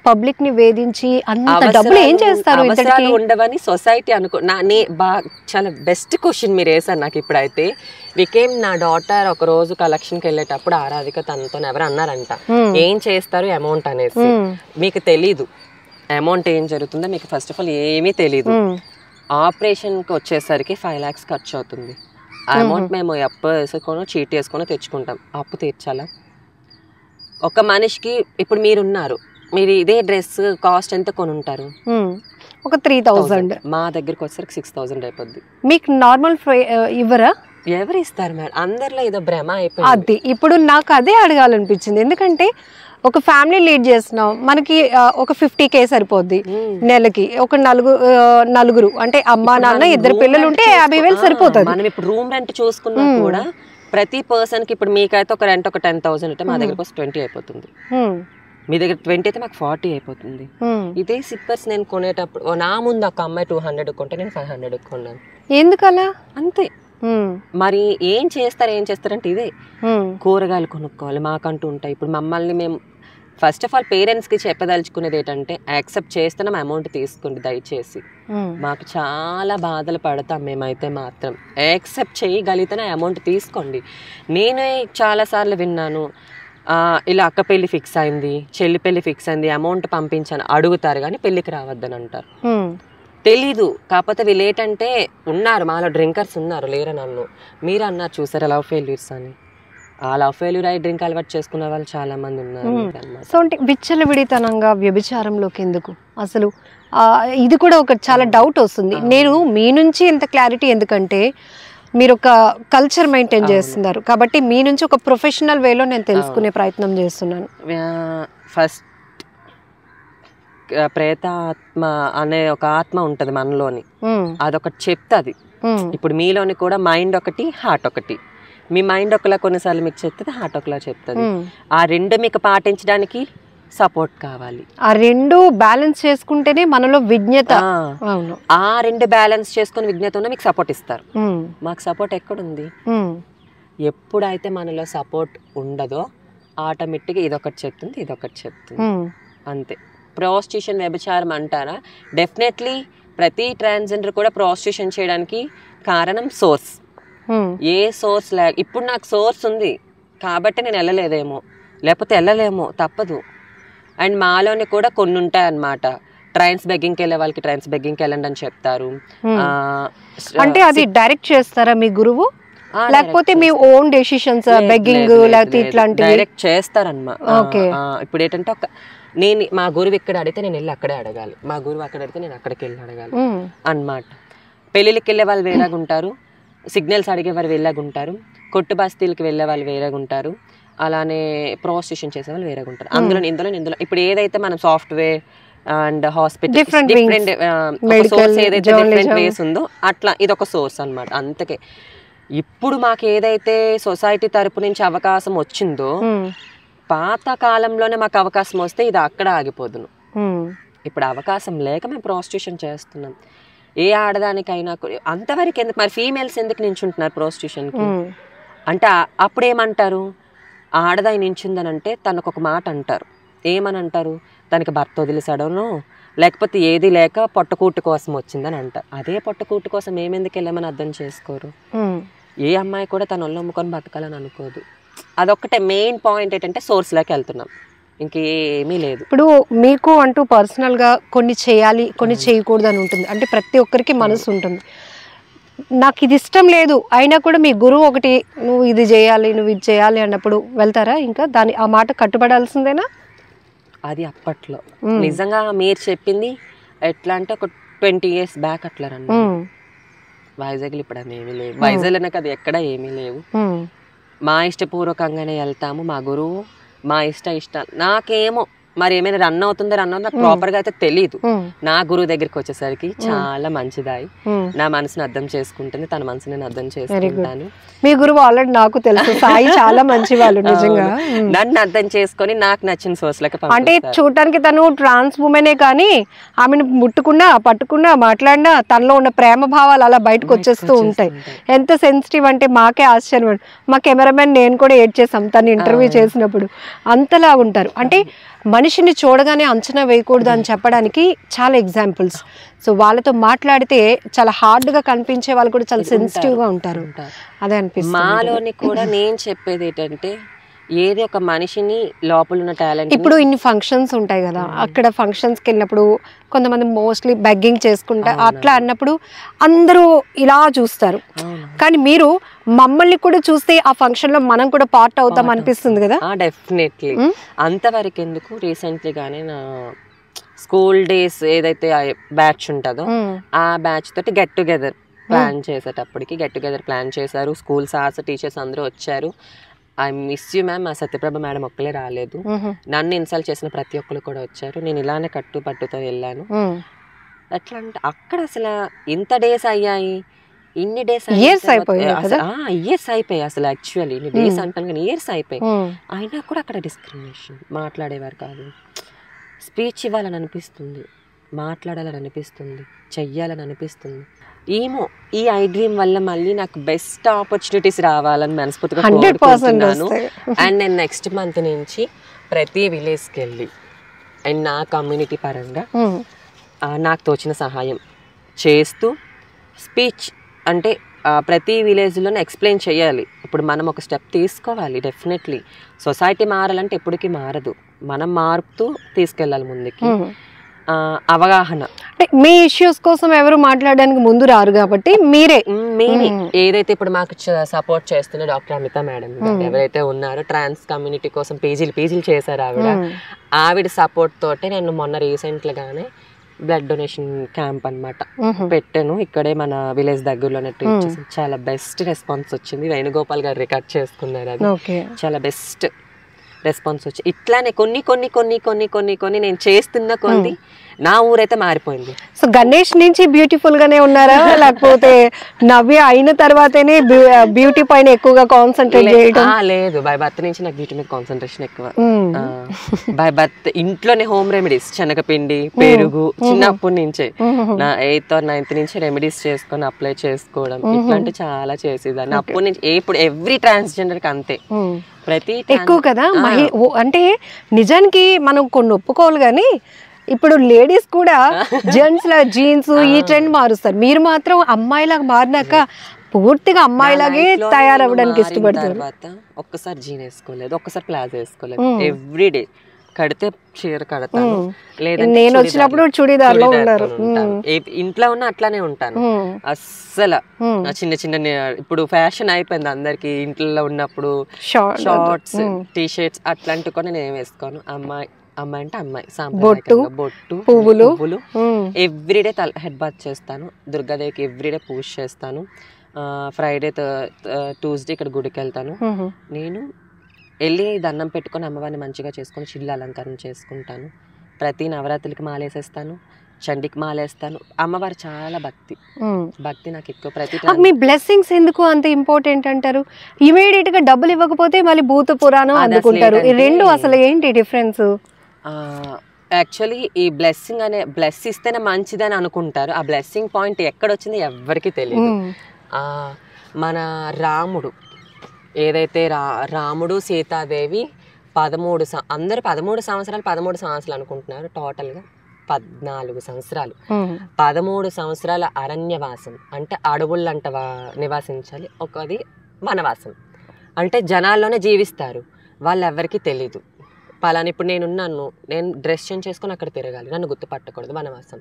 పబ్లిక్ ని వేధించి అంత డబ్బులు ఏం చేస్తారు? ఉండవని సొసైటీ అనుకో. చాలా బెస్ట్ క్వశ్చన్ మీరు వేసారు నాకు ఇప్పుడైతే. వికేమ్ నా డాటర్ ఒక రోజు కలెక్షన్కి వెళ్ళేటప్పుడు ఆరాధిక తనతో ఎవరు అన్నారంట, ఏం చేస్తారు అమౌంట్ అనేసి. మీకు తెలీదు అమౌంట్ ఏం జరుగుతుందో, మీకు ఫస్ట్ ఆఫ్ ఆల్ ఏమీ తెలీదు. ఆపరేషన్కి వచ్చేసరికి 5 lakhs ఖర్చు అవుతుంది. ఆ అమౌంట్ మేము అప్పు వేసుకొని చీట్ వేసుకొని తెచ్చుకుంటాం. అప్పు తీర్చాలా? ఒక మనిషికి ఇప్పుడు మీరున్నారు, మీరు ఇదే డ్రెస్ కాస్ట్ ఎంత కొని ఉంటారు? ఒక 3000. మా దగ్గరకు వచ్చేసరికి 6000 అయిపోద్ది. మీకు నార్మల్ ఇవ్వరా? ఎవరు ఇస్తారు మేడం? అందరిలో ఏదో భ్రమ అయిపోయింది. అది ఇప్పుడు నాకు అదే అడగాలనిపించింది. ఎందుకంటే ఒక ఫ్యామిలీ లీడ్ చేస్తున్నాం, మనకి ఒక 50K సరిపోద్ది నెలకి. ఒక నలుగురు అంటే అమ్మా నాన్న ఇద్దరు పిల్లలు ఉంటే 50,000 సరిపోతుంది. మనం ఇప్పుడు రూమ్ రెంట్ చూసుకున్నా కూడా ప్రతి పర్సన్ కి ఇప్పుడు మీకైతే ఒక రెంట్ ఒక 10,000 అంటే మా దగ్గర 20 అయిపోతుంది. మీ దగ్గర 20 అయితే మాకు 40 అయిపోతుంది. ఇదే సిప్పర్స్ నేను కొనేటప్పుడు నా ముందు ఒక అమ్మాయి 200 కొంటే నేను 500 కొన్నాను. ఎందుకలా? అంతే. మరి ఏం చేస్తారంటే ఇదే కూరగాయలు కొనుక్కోవాలి మాకంటూ ఉంటాయి. ఇప్పుడు మమ్మల్ని మేము ఫస్ట్ ఆఫ్ ఆల్ పేరెంట్స్కి చెప్పదలుచుకునేది ఏంటంటే యాక్సెప్ట్ చేస్తున్నాం, అమౌంట్ తీసుకోండి దయచేసి. మాకు చాలా బాధలు పడతాం మేమైతే మాత్రం. యాక్సెప్ట్ చేయగలిగితేనే అమౌంట్ తీసుకోండి. నేనే చాలాసార్లు విన్నాను, ఇలా అక్క పెళ్ళి ఫిక్స్ అయింది, చెల్లి పెళ్ళి ఫిక్స్ అయింది, అమౌంట్ పంపించాను అడుగుతారు కానీ పెళ్ళికి రావద్దని అంటారు. తెలీదు. కాకపోతే వీళ్ళు ఏంటంటే ఉన్నారు మాలో డ్రింకర్స్ ఉన్నారు, లేరు నన్ను మీరు అన్నారు చూసారా లవ్ ఫెయిల్యూర్స్ అని. ఆ లవ్ ఫెయిల్యూర్ అయి డ్రింక్ అలవాటు చేసుకునే వాళ్ళు చాలా మంది ఉన్నారు. సో అంటే విచ్చలవిడితనంగా వ్యభిచారంలోకి ఎందుకు అసలు? ఇది కూడా ఒక చాలా డౌట్ వస్తుంది. నేను మీ నుంచి ఇంత క్లారిటీ ఎందుకంటే మీరు ఒక కల్చర్ మెయింటైన్ చేస్తున్నారు కాబట్టి మీ నుంచి ఒక ప్రొఫెషనల్ వేలో నేను తెలుసుకునే ప్రయత్నం చేస్తున్నాను. ఫస్ట్ ప్రేతాత్మ అనే ఒక ఆత్మ ఉంటది మనలోని, అదొకటి చెప్తుంది. ఇప్పుడు మీలోని కూడా మైండ్ ఒకటి, హార్ట్ ఒకటి. మీ మైండ్ ఒకలా కొన్నిసార్లు మీకు చెప్తుంది, హార్ట్ ఒకలా చెప్తుంది. ఆ రెండు మీకు పాటించడానికి సపోర్ట్ కావాలి. ఆ రెండు బ్యాలెన్స్ చేసుకుంటేనే మనలో విజ్ఞత. ఆ రెండు బ్యాలెన్స్ చేసుకుని విజ్ఞత ఉన్న మీకు సపోర్ట్ ఇస్తారు. మాకు సపోర్ట్ ఎక్కడుంది? ఎప్పుడైతే మనలో సపోర్ట్ ఉండదో ఆటోమేటిక్గా ఇదొకటి చెప్తుంది, ఇదొకటి చెప్తుంది, అంతే. ప్రాస్టిట్యూషన్ వ్యభిచారం అంటారా? డెఫినెట్లీ ప్రతి ట్రాన్స్జెండర్ కూడా ప్రాస్టిట్యూషన్ చేయడానికి కారణం సోర్స్. ఏ సోర్స్ ఇప్పుడు నాకు సోర్స్ ఉంది కాబట్టి నేను వెళ్ళలేదేమో, లేకపోతే వెళ్ళలేమో, తప్పదు. అండ్ మాలోని కూడా కొన్ని ఉంటాయి అన్నమాట. ట్రైన్స్ బెగ్గింగ్కి వెళ్ళే వాళ్ళకి ట్రైన్స్ బెగ్గింగ్కి వెళ్ళండి అని చెప్తారు. అంటే అది డైరెక్ట్ చేస్తారా మీ గురువు, లేకపోతే మీ ఓన్ డెసిషన్స్ బెగ్గింగ్ లేకపోతే ఇట్లాంటి డైరెక్ట్ చేస్తారన్నమాట? ఇప్పుడు ఏంటంటే నేను మా గురువు ఇక్కడ అడిగితే నేను వెళ్ళి అక్కడే అడగాలి, మా గురువు అక్కడ అడిగితే నేను అక్కడికి వెళ్ళి అడగాలి అన్నమాట. పెళ్ళిళ్ళకి వెళ్ళే వాళ్ళు వేరేగా ఉంటారు, సిగ్నల్స్ అడిగేవారు వేరేగా ఉంటారు, కొట్టు బస్తీలకి వెళ్ళే వాళ్ళు వేరేగా ఉంటారు, అలానే ప్రాస్టిట్యూషన్ చేసే వాళ్ళు వేరేగా ఉంటారు. ఇందులో ఇప్పుడు ఏదైతే మనం software and hospital different source ఏదైతే డిఫరెంట్ వేస్ ఉందో అట్లా ఇది ఒక సోర్స్ అన్నమాట. అంతకే ఇప్పుడు మాకు ఏదైతే సొసైటీ తరపు నుంచి అవకాశం వచ్చిందో పాత కాలంలోనే మాకు అవకాశం వస్తే ఇది అక్కడ ఆగిపోదును. ఇప్పుడు అవకాశం లేక మేము ప్రాస్టిట్యూషన్ చేస్తున్నాం. ఏ ఆడదానికైనా అంతవరకు ఎందుకు మరి ఫీమేల్స్ ఎందుకు నించుంటున్నారు ప్రాస్టిట్యూషన్కి అంటే అప్పుడు ఏమంటారు, ఆడదాయి నించుందని అంటే తనకు ఒక మాట అంటారు, ఏమని అంటారు, తనకి భర్త వదిలేసాడనో లేకపోతే ఏది లేక పొట్టకూటు కోసం వచ్చిందని అంటారు. అదే పొట్టకూటు కోసం ఏమెందుకు వెళ్ళామని అర్థం చేసుకోరు. ఏ అమ్మాయి కూడా తన ఒళ్ళు అమ్ముకొని బతకాలని అనుకోదు. అదొక్కటే మెయిన్ పాయింట్ ఏంటంటే సోర్స్లోకి వెళ్తున్నాం, ఇంకేమీ లేదు. ఇప్పుడు మీకు అంటూ పర్సనల్గా కొన్ని చేయాలి కొన్ని చేయకూడదు అని ఉంటుంది, అంటే ప్రతి ఒక్కరికి మనసు ఉంటుంది. నాకు ఇది ఇష్టం లేదు అయినా కూడా మీ గురువు ఒకటి నువ్వు ఇది చేయాలి నువ్వు ఇది చేయాలి అన్నప్పుడు వెళ్తారా? ఇంకా ఆ మాట కట్టుబడాల్సిందేనా? అది అప్పట్లో నిజంగా మీరు చెప్పింది ఎట్లా అంటే ఒక 20 years బ్యాక్ అట్లా రండి. వైజాగ్లో ఇప్పుడు అని ఏమీ లేవు, వైజాగ్లోనే కదా ఎక్కడ ఏమీ లేవు. మా ఇష్టపూర్వకంగానే వెళ్తాము, మా గురువు మా ఇష్టాలు. నాకేమో మరి ఏమైనా రన్ అవుతుందో నాకు ప్రాపర్ గా అయితే తెలియదు. నా గురువు దగ్గరికి వచ్చేసరికి చాలా మంచిదాయి, నా మనసుని అర్థం చేసుకుంటుంది, తన మనసు నేను అర్థం చేసుకుంటాను. మీ గురువు ఆల్రెడీ నాకు తెలుసు, సాయి చాలా మంచి వాళ్ళు నిజంగా. నన్ను అర్థం చేసుకొని నాకు నచ్చిన సోర్స్ లెక్క అంటే చూడటానికి తను ట్రాన్స్ ఉమెనే కానీ ఆమెను ముట్టుకున్నా పట్టుకున్నా మాట్లాడినా తనలో ఉన్న ప్రేమ భావాలు అలా బయటకు వచ్చేస్తూ ఉంటాయి. ఎంత సెన్సిటివ్ అంటే మాకే ఆశ్చర్యం. మా కెమెరామెన్ నేను కూడా ఏడ్ చేసాం తను ఇంటర్వ్యూ చేసినప్పుడు, అంతలా ఉంటారు. అంటే మనిషిని చూడగానే అంచనా వేయకూడదు అని చెప్పడానికి చాలా ఎగ్జాంపుల్స్. సో వాళ్ళతో మాట్లాడితే చాలా హార్డ్గా కనిపించే వాళ్ళు కూడా చాలా సెన్సిటివ్గా ఉంటారు. అదే అనిపిస్తుంది. మాలోని కూడా నేను చెప్పేది ఏంటంటే ఏది ఒక మనిషిని లోపల ఉన్న టాలెంట్. ఇప్పుడు ఇన్ని ఫంక్షన్స్ ఉంటాయి కదా, అక్కడ ఫంక్షన్స్కి వెళ్ళినప్పుడు కొంతమంది మోస్ట్లీ బెగ్గింగ్ చేసుకుంటారు, అట్లా అన్నప్పుడు అందరూ ఇలా చూస్తారు. కానీ మీరు మమ్మల్ని కూడా చూస్తే ఆ ఫంక్షన్ లో మనం కూడా పార్ట్ అవుతాం అనిపిస్తుంది కదా? డెఫినెట్లీ. అంతవరకు ఎందుకు, రీసెంట్లీ గానే నా స్కూల్ డేస్ ఏదైతే బ్యాచ్ ఉంటుందో ఆ బ్యాచ్ తోటి గెట్ టుగెదర్ ప్లాన్ చేసేటప్పటికి ప్లాన్ చేశారు. స్కూల్ సార్స్ టీచర్స్ అందరూ వచ్చారు. ఐ మిస్ యూ మ్యామ్, మా సత్యప్రభ మేడం ఒక్కలే రాలేదు, నన్ను ఇన్సల్ట్ చేసిన ప్రతి ఒక్కరు కూడా వచ్చారు. నేను ఇలానే పట్టుతో వెళ్ళాను. ఎట్లా అంటే అక్కడ అసలు ఎంత డేస్ అయ్యాయి, ఇన్ని డేస్ ఇయర్స్ అయిపోయాయి అసలు. యాక్చువల్లీ ఇన్ని డేస్ అంటాను కానీ ఇయర్స్ అయిపోయాయి. అయినా కూడా అక్కడ డిస్క్రిమినేషన్, మాట్లాడేవారు కాదు. స్పీచ్ ఇవ్వాలని అనిపిస్తుంది, మాట్లాడాలని అనిపిస్తుంది, చెయ్యాలని అనిపిస్తుంది. ఏమో ఈ ఐ డ్రీమ్ వల్ల మళ్ళీ నాకు బెస్ట్ ఆపర్చునిటీస్ రావాలని మనస్ఫూర్తిగా కోరుకుంటున్నాను. అండ్ నేను నెక్స్ట్ మంత్ నుంచి ప్రతి విలేజ్కి వెళ్ళి అండ్ నా కమ్యూనిటీ పరంగా నాకు తోచిన సహాయం చేస్తూ స్పీచ్ అంటే ప్రతి విలేజ్లోనే ఎక్స్ప్లెయిన్ చేయాలి. ఇప్పుడు మనం ఒక స్టెప్ తీసుకోవాలి. డెఫినెట్లీ సొసైటీ మారాలంటే ఎప్పటికీ మారదు, మనం మారుతూ తీసుకెళ్ళాలి ముందుకి. అవగాహన అంటే మీ ఇష్యూస్ కోసం ఎవరు మాట్లాడడానికి ముందు రారు కాబట్టి మీరే ఏదైతే ఇప్పుడు మాకు సపోర్ట్ చేస్తున్న డాక్టర్ అమిత మేడం ఎవరైతే ఉన్నారో ట్రాన్స్ కమ్యూనిటీ కోసం పేజీలు చేశారు. ఆవిడ సపోర్ట్ తోటే నేను మొన్న రీసెంట్ గానే బ్లడ్ డొనేషన్ క్యాంప్ అన్నమాట పెట్టాను. ఇక్కడే మన విలేజ్ దగ్గరలోనే ట్రీట్ చేసి చాలా బెస్ట్ రెస్పాన్స్ వచ్చింది. వేణుగోపాల్ గారు రికార్డ్ చేసుకున్నారు, అది చాలా బెస్ట్ రెస్పాన్స్ వచ్చి. ఇట్లానే కొన్ని నేను చేస్తున్న కొన్ని నా ఊరైతే మారిపోయింది. సో గణేష్ నుంచి బ్యూటిఫుల్ గానే ఉన్నారా, లేకపోతే నవ్య అయిన తర్వాతనే బ్యూటీ పైన ఎక్కువగా కాన్సన్ట్రేట్ చేయడం? లేదు, బై బర్త్ నుంచి నాకు బ్యూటీ మీద కాన్సన్ట్రేషన్ ఎక్కువ. బై బర్త్ ఇంట్లోనే హోమ్ రెమెడీస్, శనగపిండి, పెరుగు చిన్నప్పటి నుంచే నా 8th or 9th నుంచి రెమెడీస్ చేసుకొని అప్లై చేసుకోవడం ఇట్లాంటి చాలా చేసేదాన్ని. అప్పటి నుంచి ఇప్పుడు ఎవ్రీ ట్రాన్స్జెండర్ కి అంతే ప్రతి ఎక్కువ కదా. అంటే నిజానికి మనం కొన్ని ఒప్పుకోవాలి కానీ ఇప్పుడు లేడీస్ కూడా జెంట్స్ లా జీన్స్ ఈ ట్రెండ్ మారుస్తారు. మీరు మాత్రం అమ్మాయిలాగా మారినాక పూర్తిగా అమ్మాయిలాగే తయారవ్వడానికి ఇష్టపడతారు. ఒక్కసారి జీన్ వేసుకోలేదు, ఒక్కసారి ప్లాజో వేసుకోలేదు. ఎవ్రీడే కడితే చీర కడతాను, లేదా నేను వచ్చినప్పుడు చుడీదార్ లో ఉన్నారు. ఇంట్లో ఉన్న అట్లానే ఉంటాను అస్సలు. చిన్న ఇప్పుడు ఫ్యాషన్ అయిపోయింది అందరికి, ఇంట్లో ఉన్నప్పుడు షార్ట్స్ టీ షర్ట్స్ అట్లాంటివి కూడా నేను వేసుకోను. అమ్మాయి అమ్మాయి అంటే అమ్మాయి సాంప్రదాయకంగా బొట్టు పువ్వులు ఎవ్రీడే హెడ్ బాత్ చేస్తాను. దుర్గాదేవికి ఎవ్రీడే పూజ చేస్తాను. ఫ్రైడే ట్యూస్డే ఇక్కడ గుడికి వెళ్తాను. నేను వెళ్ళి దండం పెట్టుకొని అమ్మవారిని మంచిగా చేసుకొని చిల్లు అలంకారం చేసుకుంటాను. ప్రతి నవరాత్రికి మాలేసేస్తాను, చండికి మాలేస్తాను. అమ్మవారు చాలా భక్తి నాకు ఎక్కువ. ప్రతి మీ బ్లెస్సింగ్స్ ఎందుకు అంత ఇంపార్టెంట్ అంటారు? ఇమీడియట్ గా డబ్బులు ఇవ్వకపోతే మళ్ళీ భూత పురాణం అందుకుంటారు. ఈ రెండు అసలు ఏంటి డిఫరెన్స్? యాక్చువల్లీ ఈ బ్లెస్ ఇస్తేనే మంచిదని అనుకుంటారు. ఆ బ్లెస్సింగ్ పాయింట్ ఎక్కడొచ్చింది ఎవరికి తెలియదు. మన రాముడు ఏదైతే రాముడు సీతాదేవి అందరు 13 సంవత్సరాలు అనుకుంటున్నారు. టోటల్గా 14 సంవత్సరాలు 13 సంవత్సరాల అరణ్యవాసం అంటే అడవులంట నివాసించాలి. ఒకది వనవాసం అంటే జనాల్లోనే జీవిస్తారు. వాళ్ళు ఎవరికి తెలీదు. పలానా ఇప్పుడు నేను డ్రెస్ చేంజ్ చేసుకొని అక్కడ తిరగాలి, నన్ను గుర్తుపట్టకూడదు, వనవాసం.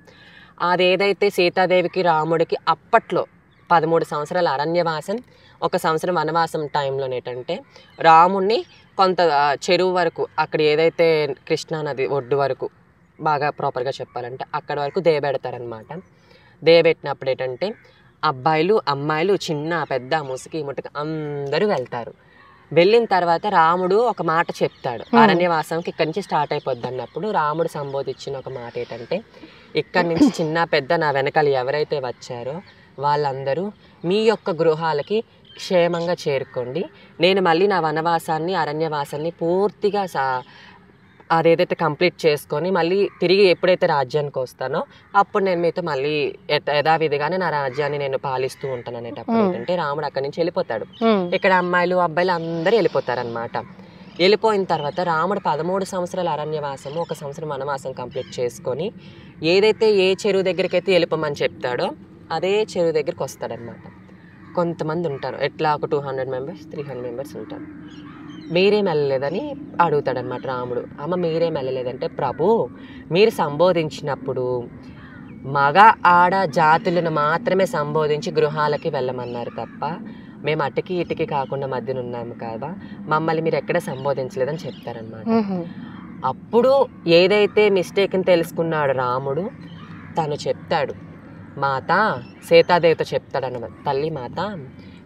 అదేదైతే సీతాదేవికి రాముడికి అప్పట్లో 13 సంవత్సరాల అరణ్యవాసం, 1 సంవత్సరం వనవాసం టైంలో ఏంటంటే రాముణ్ణి కొంత చెరువు వరకు, అక్కడ ఏదైతే కృష్ణానది ఒడ్డు వరకు బాగా ప్రాపర్గా చెప్పాలంటే అక్కడ వరకు దేయబెడతారనమాట. దేయబెట్టినప్పుడు ఏంటంటే అబ్బాయిలు అమ్మాయిలు చిన్న పెద్ద ముసుకి ముట్టుకు అందరూ వెళ్తారు. వెళ్ళిన తర్వాత రాముడు ఒక మాట చెప్తాడు, అరణ్యవాసంకి ఇక్కడి నుంచి స్టార్ట్ అయిపోద్ది అన్నప్పుడు రాముడు సంబోధించిన ఒక మాట ఏంటంటే, ఇక్కడి నుంచి చిన్న పెద్ద నా వెనకాల ఎవరైతే వచ్చారో వాళ్ళందరూ మీ యొక్క గృహాలకి క్షేమంగా చేరుకోండి. నేను మళ్ళీ నా వనవాసాన్ని అరణ్యవాసాన్ని పూర్తిగా అదేదైతే కంప్లీట్ చేసుకొని మళ్ళీ తిరిగి ఎప్పుడైతే రాజ్యానికి వస్తానో అప్పుడు నేను మీతో మళ్ళీ యథావిధిగానే నా రాజ్యాన్ని నేను పాలిస్తూ ఉంటాను అనేటప్పుడు ఏంటంటే రాముడు అక్కడి నుంచి వెళ్ళిపోతాడు. ఇక్కడ అమ్మాయిలు అబ్బాయిలు అందరూ వెళ్ళిపోతారనమాట. వెళ్ళిపోయిన తర్వాత రాముడు 13 సంవత్సరాల అరణ్యవాసము 1 సంవత్సరం వనవాసం కంప్లీట్ చేసుకొని ఏదైతే ఏ చెరువు దగ్గరికి అయితే వెళ్ళిపోమని చెప్తాడో అదే చెరువు దగ్గరికి వస్తాడనమాట. కొంతమంది ఉంటారు, ఎట్లా ఒక 200 మెంబర్స్ 300 మెంబర్స్ ఉంటారు. మీరేం వెళ్ళలేదని అడుగుతాడనమాట రాముడు. అమ్మ మీరేం వెళ్ళలేదంటే, ప్రభు మీరు సంబోధించినప్పుడు మగ ఆడ జాతులను మాత్రమే సంబోధించి గృహాలకి వెళ్ళమన్నారు తప్ప మేము అటుకి ఇటుకి కాకుండా మధ్యన ఉన్నాము కదా, మమ్మల్ని మీరు ఎక్కడ సంబోధించలేదని చెప్తారనమాట. అప్పుడు ఏదైతే మిస్టేక్ని తెలుసుకున్నాడు రాముడు, తను చెప్తాడు మాత సీతాదేవితో చెప్తాడన్నమాట, తల్లి మాత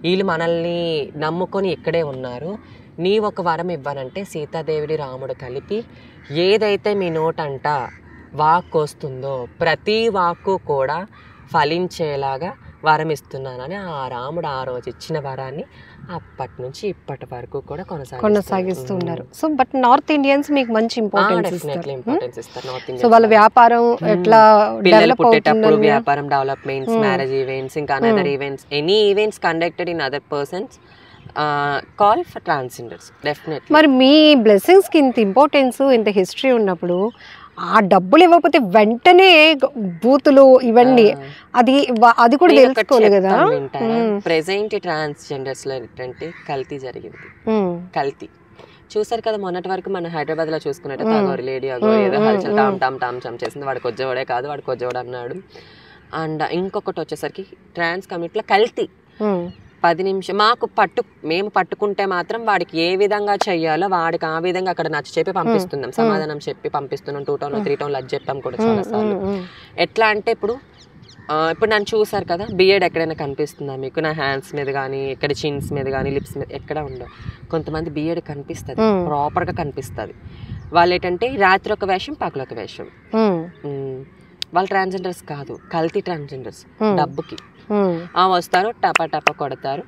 వీళ్ళు మనల్ని నమ్ముకొని ఇక్కడే ఉన్నారు, నీ ఒక వరం ఇవ్వనంటే సీతాదేవిని రాముడు కలిపి ఏదైతే మీ నోటంట వాక్కు వస్తుందో ప్రతి వాక్కు కూడా ఫలించేలాగా వరం ఇస్తున్నానని ఆ రాముడు ఆ రోజు ఇచ్చిన వరాన్ని అప్పటి నుంచి ఇప్పటి వరకు కూడా కొనసాగిస్తున్నారు. సో బట్ నార్త్ ఇండియన్స్ మీకు మంచి ఇంపార్టెన్స్ ఇస్తారు. సో వాళ్ళ వ్యాపారం ఎట్లా పిల్లలు పుట్టేటప్పుడు వ్యాపారం, డెవలప్మెంట్స్, మ్యారేజ్ ఈవెంట్స్, ఇంకా another events, any events conducted in other persons call for transgenders definitely. మరి మీ బ్లెస్సింగ్స్ కి ఇంత ఇంపార్టెన్స్ ఇంత హిస్టరీ ఉన్నప్పుడు ఆ డబ్బులు ఇవ్వకపోతే వెంటనే బూతులు ఇవన్నీ అది కూడా తెలుసుకోవాలి కదా. ప్రెసెంట్ ట్రాన్స్జెండర్స్ లో ఏంటంటే కల్తీ జరిగింది. కల్తీ చూసారు కదా మొన్నటి వరకు మనం హైదరాబాద్ లో చూసుకున్నట్టు తాగోరు లేడీ అగోరు ఏదో హల్చల్ టామ్ టామ్ చేసింది, వాడికి వచ్చేవాడే కాదు వాడికి వచ్చేవాడు అన్నాడు. అండ్ ఇంకొకటి వచ్చేసరికి ట్రాన్స్ కమ్యూనిటీలో కల్తీ 10 నిమిషం మేము పట్టుకుంటే మాత్రం వాడికి ఏ విధంగా చెయ్యాలో వాడికి ఆ విధంగా అక్కడ నచ్చ చెప్పి పంపిస్తున్నాం, సమాధానం చెప్పి పంపిస్తున్నాం. 2 టౌన్లో 3 టౌన్లో అది చెప్పాం కూడా చాలాసార్లు. ఎట్లా అంటే ఇప్పుడు నన్ను చూసారు కదా, బియర్డ్ ఎక్కడైనా కనిపిస్తుందా మీకు? నా హ్యాండ్స్ మీద కానీ ఇక్కడ చిన్స్ మీద కానీ లిప్స్ మీద ఎక్కడ ఉండవు. కొంతమంది బియర్డ్ కనిపిస్తుంది, ప్రాపర్గా కనిపిస్తుంది. వాళ్ళు ఏంటంటే రాత్రి ఒక వేషం పగలు ఒక వేషం. వాళ్ళు ట్రాన్స్జెండర్స్ కాదు, కల్తీ ట్రాన్స్జెండర్స్. డబ్బుకి వస్తారు, టపా టపా కొడతారు,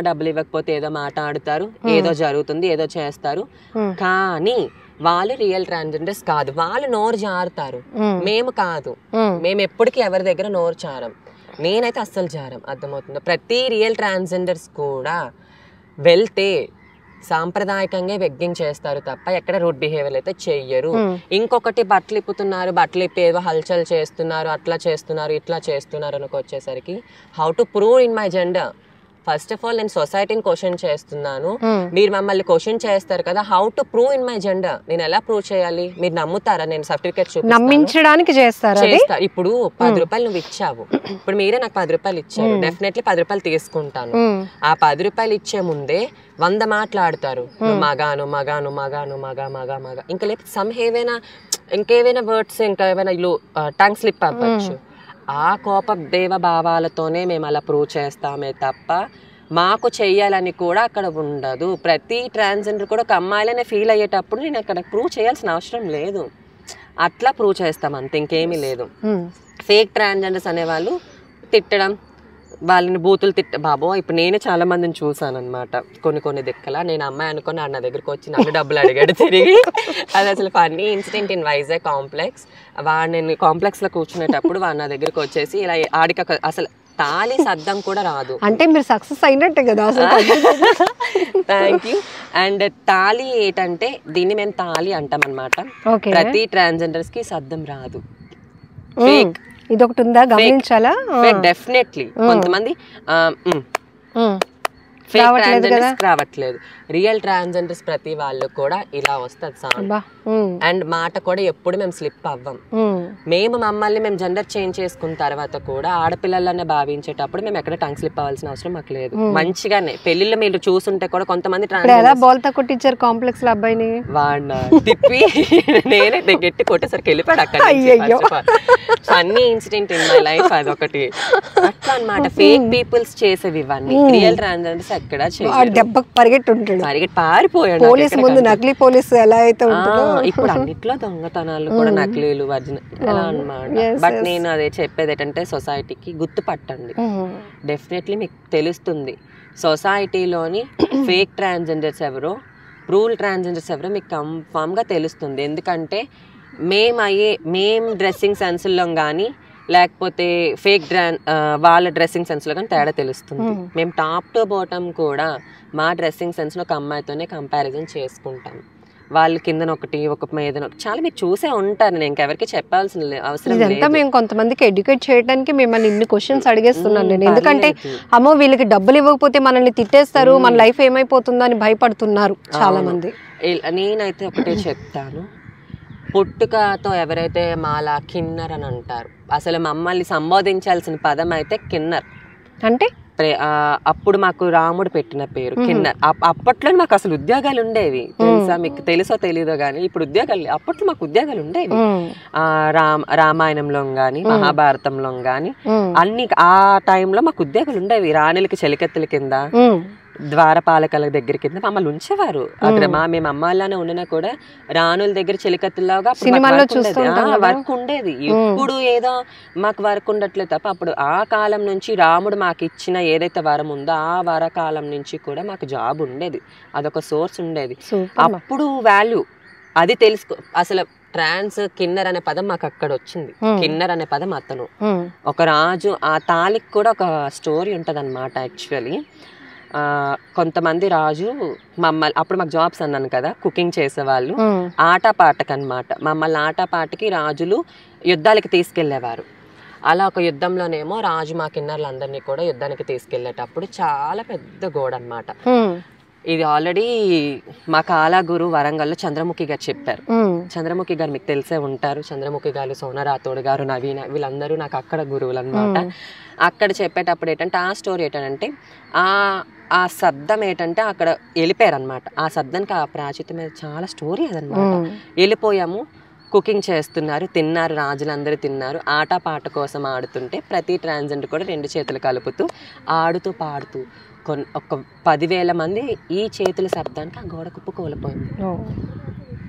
డబ్బులు ఇవ్వకపోతే ఏదో మాట ఆడుతారు, ఏదో జరుగుతుంది ఏదో చేస్తారు. కానీ వాళ్ళు రియల్ ట్రాన్స్జెండర్స్ కాదు, వాళ్ళు నోరు జారుతారు. మేము కాదు, మేము ఎప్పటికీ ఎవరి దగ్గర నోరు జారం. నేనైతే అస్సలు జారం, అర్థమవుతుందో. ప్రతి రియల్ ట్రాన్స్జెండర్స్ కూడా వెళ్తే సాంప్రదాయకంగా వెగ్గింగ్ చేస్తారు తప్ప ఎక్కడ రూడ్ బిహేవియర్ అయితే చెయ్యరు. ఇంకొకటి బట్టలు ఇప్పుతున్నారు, బట్టలు ఇప్పి ఏదో హల్చల్ చేస్తున్నారు, అట్లా చేస్తున్నారు ఇట్లా చేస్తున్నారు అనుకు వచ్చేసరికి how to prove in my gender, first of all నేను సొసైటీని క్వశ్చన్ చేస్తున్నాను, మీరు మమ్మల్ని క్వశ్చన్ చేస్తారు కదా, how to prove in my gender, నేను ఎలా ప్రూవ్ చేయాలి, మీరు నమ్ముతారా, నేను సర్టిఫికేట్ నమ్మించడానికి చేస్తా. ఇప్పుడు 10 రూపాయలు నువ్వు ఇచ్చావు, ఇప్పుడు మీరే నాకు 10 రూపాయలు ఇచ్చారు, డెఫినెట్లీ 10 రూపాయలు తీసుకుంటాను. ఆ 10 రూపాయలు ఇచ్చే ముందే 100 మాట్లాడతారు, మగాను మగాను మగాను మగా మగా మగా, ఇంకా లేకపోతే ఇంకేవైనా వర్డ్స్, ఇంకా ఏమైనా టంగ్ స్లిప్ అవ్వచ్చు. ఆ కోప దేవ భావాలతోనే మేము అలా ప్రూవ్ చేస్తామే తప్ప మాకు చెయ్యాలని కూడా అక్కడ ఉండదు. ప్రతి ట్రాన్స్జెండర్ కూడా ఒక అమ్మాయిలనే ఫీల్ అయ్యేటప్పుడు నేను అక్కడ ప్రూవ్ చేయాల్సిన అవసరం లేదు, అట్లా ప్రూవ్ చేస్తాం అంతే, ఇంకేమీ లేదు. ఫేక్ ట్రాన్స్జెండర్స్ అనేవాళ్ళు తిట్టడం, వాళ్ళని బూతులు బాబో ఇప్పుడు నేనే చాలా మందిని చూసాను అనమాట, కొన్ని దిక్కల నేను అమ్మాయి అనుకుని నా దగ్గరికి వచ్చి నన్ను డబ్బులు అడిగాడు తిరిగి. అది అసలు funny incident in Vizag complex. నేను కాంప్లెక్స్ లో కూర్చునేటప్పుడు వాడు నా దగ్గరికి వచ్చేసి ఇలా ఆడిక అసలు తాళి సద్దం కూడా రాదు అంటే మీరు సక్సెస్ అయినట్టే కదా అసలు. Thank you. అండ్ తాళి ఏంటంటే దీన్ని మేము తాళి అంటాం అనమాట. ప్రతి ట్రాన్స్జెండర్స్ కి సద్దం రాదు. ఫేక్ ఇదొకటి ఉందా గమనించాలా? డెఫినెట్లీ కొంతమంది ఫేక్ ట్రాన్స్జెండర్స్ రావట్లేదు, రియల్ ట్రాన్స్జెండర్స్ ప్రతి వాళ్ళు కూడా ఇలా వస్తుంది సౌండ్. అండ్ మాట కూడా ఎప్పుడు మేము స్లిప్ అవ్వం. మమ్మల్ని మేము జెండర్ చేంజ్ చేసుకున్న తర్వాత కూడా ఆడపిల్లలనే భావించేటప్పుడు మేము ఎక్కడ టంగ్ స్లిప్ అవ్వాల్సిన అవసరం మాకు లేదు. మంచిగానే పెళ్లిళ్ళు మీరు చూసుంటే కూడా కొంతమంది బోల్తా కొట్టించారు కాంప్లెక్స్ లో అబ్బాయిని, వాడిన తిప్పి నేనే గట్టి కొట్టేసరికి వెళ్ళిపోయాడు అక్కడ. Funny incident in my life అదొకటి. అట్లా అనమాట ఫేక్ పీపుల్స్ చేసేవి ఇవన్నీ. రియల్ ట్రాన్స్జెండర్స్ ఎక్కడ పారిపోయాడు. పోలీస్ ముందు నకిలీ పోలీస్ ఎలా అయితే ఉంటుందో ఇప్పుడు అన్నిట్లో దొంగతనాలు కూడా నకిలీలు ఒరిజినల్ ఎలా అన్నమాట. బట్ నేను అదే చెప్పేది ఏంటంటే సొసైటీకి గుర్తుపట్టండి, డెఫినెట్లీ మీకు తెలుస్తుంది సొసైటీలోని ఫేక్ ట్రాన్స్జెండర్స్ ఎవరో, ప్రూవ్ ట్రాన్స్జెండర్స్ ఎవరో మీకు కన్ఫామ్ గా తెలుస్తుంది. ఎందుకంటే మేం డ్రెస్సింగ్ సెన్స్లో కానీ లేకపోతే ఫేక్ వాళ్ళ డ్రెస్సింగ్ సెన్స్లో కానీ తేడా తెలుస్తుంది. మేము టాప్ టు బాటమ్ కూడా మా డ్రెస్సింగ్ సెన్స్లో ఒక అమ్మాయితోనే కంపారిజన్ చేసుకుంటాం. వాళ్ళు కిందన ఒకటి ఒక మీదన చాలా మీరు చూసే ఉంటారు, నేను ఇంకెవరికి చెప్పాల్సిన అవసరం లేదు. మేము కొంతమందికి ఎడ్యుకేట్ చేయడానికి మిమ్మల్ని ఇన్ని క్వశ్చన్స్ అడిగేస్తున్నాను నేను. ఎందుకంటే అమ్మో వీళ్ళకి డబ్బులు ఇవ్వకపోతే మనల్ని తిట్టేస్తారు, మన లైఫ్ ఏమైపోతుందో అని భయపడుతున్నారు చాలా మంది. నేనైతే ఒకటే చెప్తాను, పుట్టుకతో ఎవరైతే మాలా కిన్నర్ అని అంటారు, అసలు మమ్మల్ని సంబోధించాల్సిన పదం అయితే కిన్నర్. అంటే అప్పుడు మాకు రాముడు పెట్టిన పేరు కిన్నర్. అప్పట్లో మాకు అసలు ఉద్యోగాలు ఉండేవి తెలుసా, మీకు తెలుసో తెలీదో గానీ ఇప్పుడు ఉద్యోగాలు, అప్పట్లో మాకు ఉద్యోగాలు ఉండేవి. రామాయణంలో గాని మహాభారతంలో గాని అన్ని ఆ టైంలో మాకు ఉద్యోగాలు ఉండేవి. రాణులకి చెలికెత్తుల కింద, ద్వారపాలకల దగ్గర కింద మమ్మల్ని ఉంచేవారు. అక్కడ మేము అమ్మాయిలానే ఉన్నా కూడా రాణుల దగ్గర చెలికత్తులాగా వర్క్ ఉండేది. ఇప్పుడు ఏదో మాకు వర్క్ ఉండట్లేదు తప్ప అప్పుడు ఆ కాలం నుంచి రాముడు మాకు ఇచ్చిన ఏదైతే వరం ఉందో ఆ వరకాలం నుంచి కూడా మాకు జాబ్ ఉండేది, అదొక సోర్స్ ఉండేది. అప్పుడు వాల్యూ అది తెలుసుకో. అసలు ట్రాన్స్ కిన్నర్ అనే పదం మాకు అక్కడ వచ్చింది. కిన్నర్ అనే పదం అతను ఒక రాజు, ఆ తాళికి కూడా ఒక స్టోరీ ఉంటది అనమాట. యాక్చువల్లీ కొంతమంది రాజు మమ్మల్ని, అప్పుడు మాకు జాబ్స్ అన్నాను కదా, కుకింగ్ చేసేవాళ్ళు, ఆటపాటకనమాట. మమ్మల్ని ఆటపాటకి రాజులు యుద్ధాలకి తీసుకెళ్లేవారు. అలా ఒక యుద్ధంలోనేమో రాజు మా కిన్నర్లందరినీ కూడా యుద్ధానికి తీసుకెళ్లేటప్పుడు చాలా పెద్ద గోడ అనమాట. ఇది ఆల్రెడీ మా కాలాగురు వరంగల్లో చంద్రముఖి గారు చెప్పారు. చంద్రముఖి గారు మీకు తెలిసే ఉంటారు. చంద్రముఖి గారు, సోనా రాథోడ్ గారు, నవీన, వీళ్ళందరూ నాకు అక్కడ గురువులు అనమాట. అక్కడ చెప్పేటప్పుడు ఏంటంటే ఆ స్టోరీ ఏంటంటే ఆ శబ్దం ఏంటంటే అక్కడ వెళ్ళిపోయారు అనమాట. ఆ శబ్దానికి ఆ ప్రాచిత్యం మీద చాలా స్టోరీ అదనమాట. వెళ్ళిపోయాము, కుకింగ్ చేస్తున్నారు, తిన్నారు, రాజులందరూ తిన్నారు. ఆట పాట కోసం ఆడుతుంటే ప్రతి ట్రాన్స్జెండర్ కూడా 2 చేతులు కలుపుతూ ఆడుతూ పాడుతూ ఒక 10,000 మంది ఈ చేతుల శబ్దానికి ఆ గోడ కుప్పకూలిపోయింది.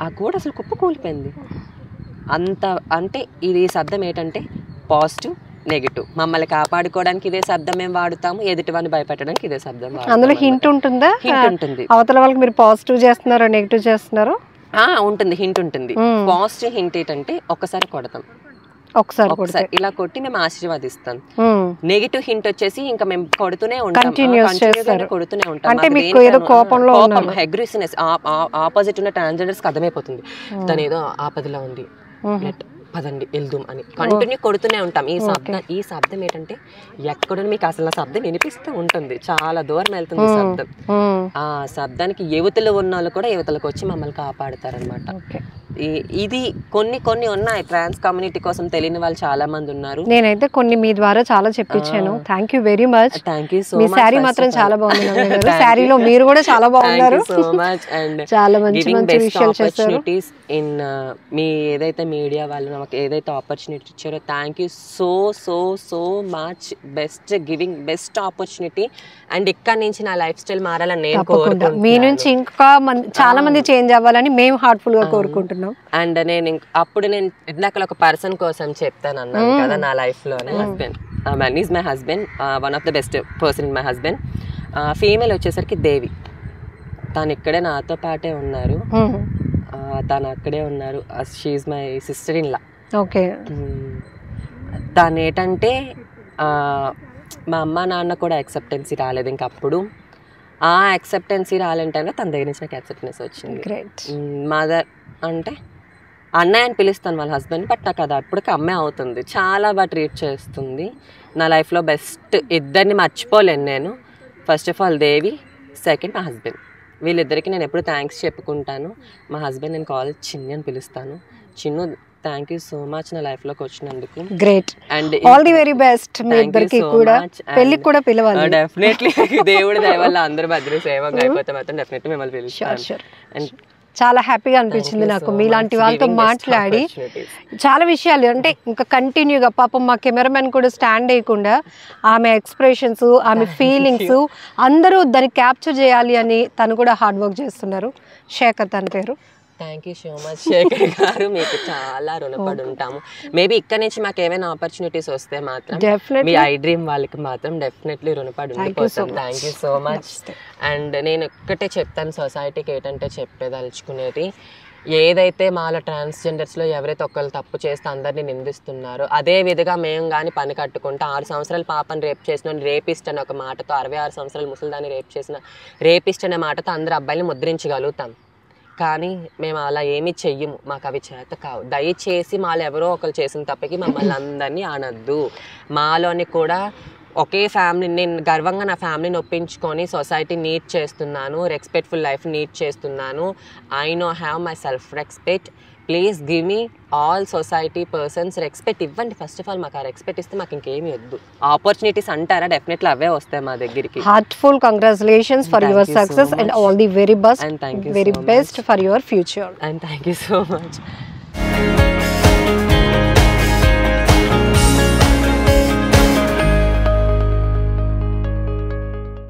ఆ గోడ అసలు కుప్పకూలిపోయింది. అంత అంటే ఇది శబ్దం ఏంటంటే పాజిటివ్, నెగిటివ్. మమ్మల్ని కాపాడుకోవడానికి ఇదే శబ్దం మేము వాడుతాము, ఎదుటి వాడిని భయపెట్టడానికి ఇదే శబ్దం వాడతాము. అందులో హింట్ ఉంటుందా? హింట్ ఉంటుంది. అవతల వాళ్ళకి మీరు పాజిటివ్ చేస్తున్నారో నెగిటివ్ చేస్తున్నారో ఉంటుంది, హింట్ ఉంటుంది. పాజిటివ్ హింట్ ఏంటంటే ఒకసారి కొడతాం, ఒకసారి ఇలా కొట్టి మేము ఆశీర్వాదిస్తాం. నెగిటివ్ హింట్ వచ్చేసి ఇంకా మేము కొడుతూనే ఉంటాం, కొడుతూనే ఉంటాం. కోపం, అగ్రెసివ్నెస్ ఆపోజిట్ ఉన్న ట్రాన్స్జెండర్స్ కి అర్థమైపోతుంది తను ఏదో ఆపదలో ఉంది, పదండి వెళ్దాం అని కంటిన్యూ కొడుతూనే ఉంటాం. ఈ శబ్దం ఏంటంటే ఎక్కడ మీకు అసలు ఆ శబ్దం వినిపిస్తూ ఉంటుంది, చాలా దూరం వెళ్తుంది శబ్దం. ఆ శబ్దానికి యువతలు ఉన్న వాళ్ళు కూడా యువతలకు వచ్చి మమ్మల్ని కాపాడుతారనమాట. ఇది కొన్ని ఉన్నాయి. ట్రాన్స్ కమ్యూనిటీ కోసం తెలియని వాళ్ళు చాలా మంది ఉన్నారు. నేనైతే కొన్ని మీ ద్వారా చాలా చెప్పించాను. Thank you very much. Thank you so much. Sari మాత్రం చాలా బాగుంది. శారీలో మీరు కూడా చాలా బాగున్నారు. So much. అండ్ చాలా మంచి మంచి విషయాలు చేశారు. ఇన్ మీ ఏదైతే మీడియా వాళ్ళు నాకు ఏదైతే ఆపర్చునిటీ ఇచ్చారో thank you so so so much. Giving best opportunity. And ఇక్కడ నుంచి నా లైఫ్ స్టైల్ మారాలని నేను కోరుకుంటున్నాను. మీ నుంచి ఇంకా చాలా మంది చేంజ్ అవ్వాలని మేము హార్ట్ఫుల్ గా కోరుకుంటున్నాం. అండ్ నేను అప్పుడు నేను ఇందాక ఒక పర్సన్ కోసం చెప్తాను అన్నాను కదా నా లైఫ్ లోనే. Husband is my husband, one of the best person in my husband. Female వచ్చేసరికి దేవి. తను ఇక్కడే నాతో పాటే ఉన్నారు, తను అక్కడే ఉన్నారు. She's my sister in law. Okay. తను ఏంటంటే మా అమ్మ నాన్న కూడా యాక్సెప్టెన్సీ రాలేదు ఇంకప్పుడు. ఆ యాక్సెప్టెన్సీ రాలంటే తన దగ్గర నుంచి నాకు యాక్సెప్టెన్స్ వచ్చింది. మదర్ అంటే అన్నయ్య అని పిలుస్తాను వాళ్ళ హస్బెండ్, బట్ నాకు అది అప్పటికి అమ్మే అవుతుంది. చాలా బాగా ట్రీట్ చేస్తుంది. నా లైఫ్లో బెస్ట్ ఇద్దరిని మర్చిపోలేను నేను. First of all Devi, second మా హస్బెండ్. వీళ్ళిద్దరికి నేను ఎప్పుడు థ్యాంక్స్ చెప్పుకుంటాను. మా హస్బెండ్ నేను కాల్ చిన్ని అని పిలుస్తాను. Chinnu thank you so much నా లైఫ్ లోకి వచ్చినందుకు. Great. And all the very best. మీ ఇద్దరికి కూడా పెళ్ళికి కూడా పిలవాలి. డెఫినెట్లీ దేవుడి దయ వల్ల అందరూ భద్ర సేవగా అయిపోతే మాత్రం డెఫినెట్లీ మిమ్మల్ని పిలుస్తాను. అండ్ చాలా హ్యాపీగా అనిపించింది నాకు మీలాంటి వాళ్ళతో మాట్లాడి. చాలా విషయాలు అంటే ఇంకా కంటిన్యూగా పాపం మా కెమెరామెన్ కూడా స్టాండ్ అయ్యకుండా ఆమె ఎక్స్ప్రెషన్స్, ఆమె ఫీలింగ్స్ అందరూ దాన్ని క్యాప్చర్ చేయాలి అని తను కూడా హార్డ్ వర్క్ చేస్తున్నారు. శేఖర్ తన పేరు. Thank you so much Shekhar గారు, మీకు చాలా రుణపడి ఉంటాము. మేబీ ఇక్కడ నుంచి మాకు ఏమైనా ఆపర్చునిటీస్ వస్తే మాత్రం మీ ఐ డ్రీమ్ వాళ్ళకి మాత్రం డెఫినెట్లీ రుణపడి ఉండిపోతాం. Thank you so much. And నేను ఒక్కటే చెప్తాను సొసైటీకి ఏంటంటే చెప్పేదలుచుకునేది, ఏదైతే మాలో ట్రాన్స్జెండర్స్లో ఎవరైతే ఒకళ్ళు తప్పు చేస్తే అందరినీ నిందిస్తున్నారో అదే విధంగా మేము కానీ పని కట్టుకుంటే 6 సంవత్సరాల పాపని రేప్ చేసిన రేపిస్ట్ అనే ఒక మాటతో 66 సంవత్సరాల ముసలిదాన్ని రేప్ చేసిన రేపిస్ట్ అనే మాటతో అందరు అబ్బాయిని ముద్రించగలుగుతాం. కానీ మేము అలా ఏమీ చెయ్యము, మాకు అవి చేత కావు. దయచేసి మాలో ఎవరో ఒకరు చేసిన తప్పకి మమ్మల్ని అందరినీ అనద్దు. మాలోని కూడా ఒకే ఫ్యామిలీ, నేను గర్వంగా నా ఫ్యామిలీని ఒప్పించుకొని సొసైటీ నీడ్ చేస్తున్నాను, రెస్పెక్ట్ఫుల్ లైఫ్ నీడ్ చేస్తున్నాను. I know have my self respect. Please give me all society persons respect ఇవ్వండి. ఫస్ట్ ఆఫ్ ఆల్ మాకు ఆ రెస్పెక్ట్ ఇస్తే మాకు ఇంకేమీ వద్దు. ఆపర్చునిటీస్ అంటారా డెఫినెట్లీ అవే వస్తాయి మా దగ్గరికి. Heartful congratulations for your success and all the very best. And thank you very best for your future. And thank you so much.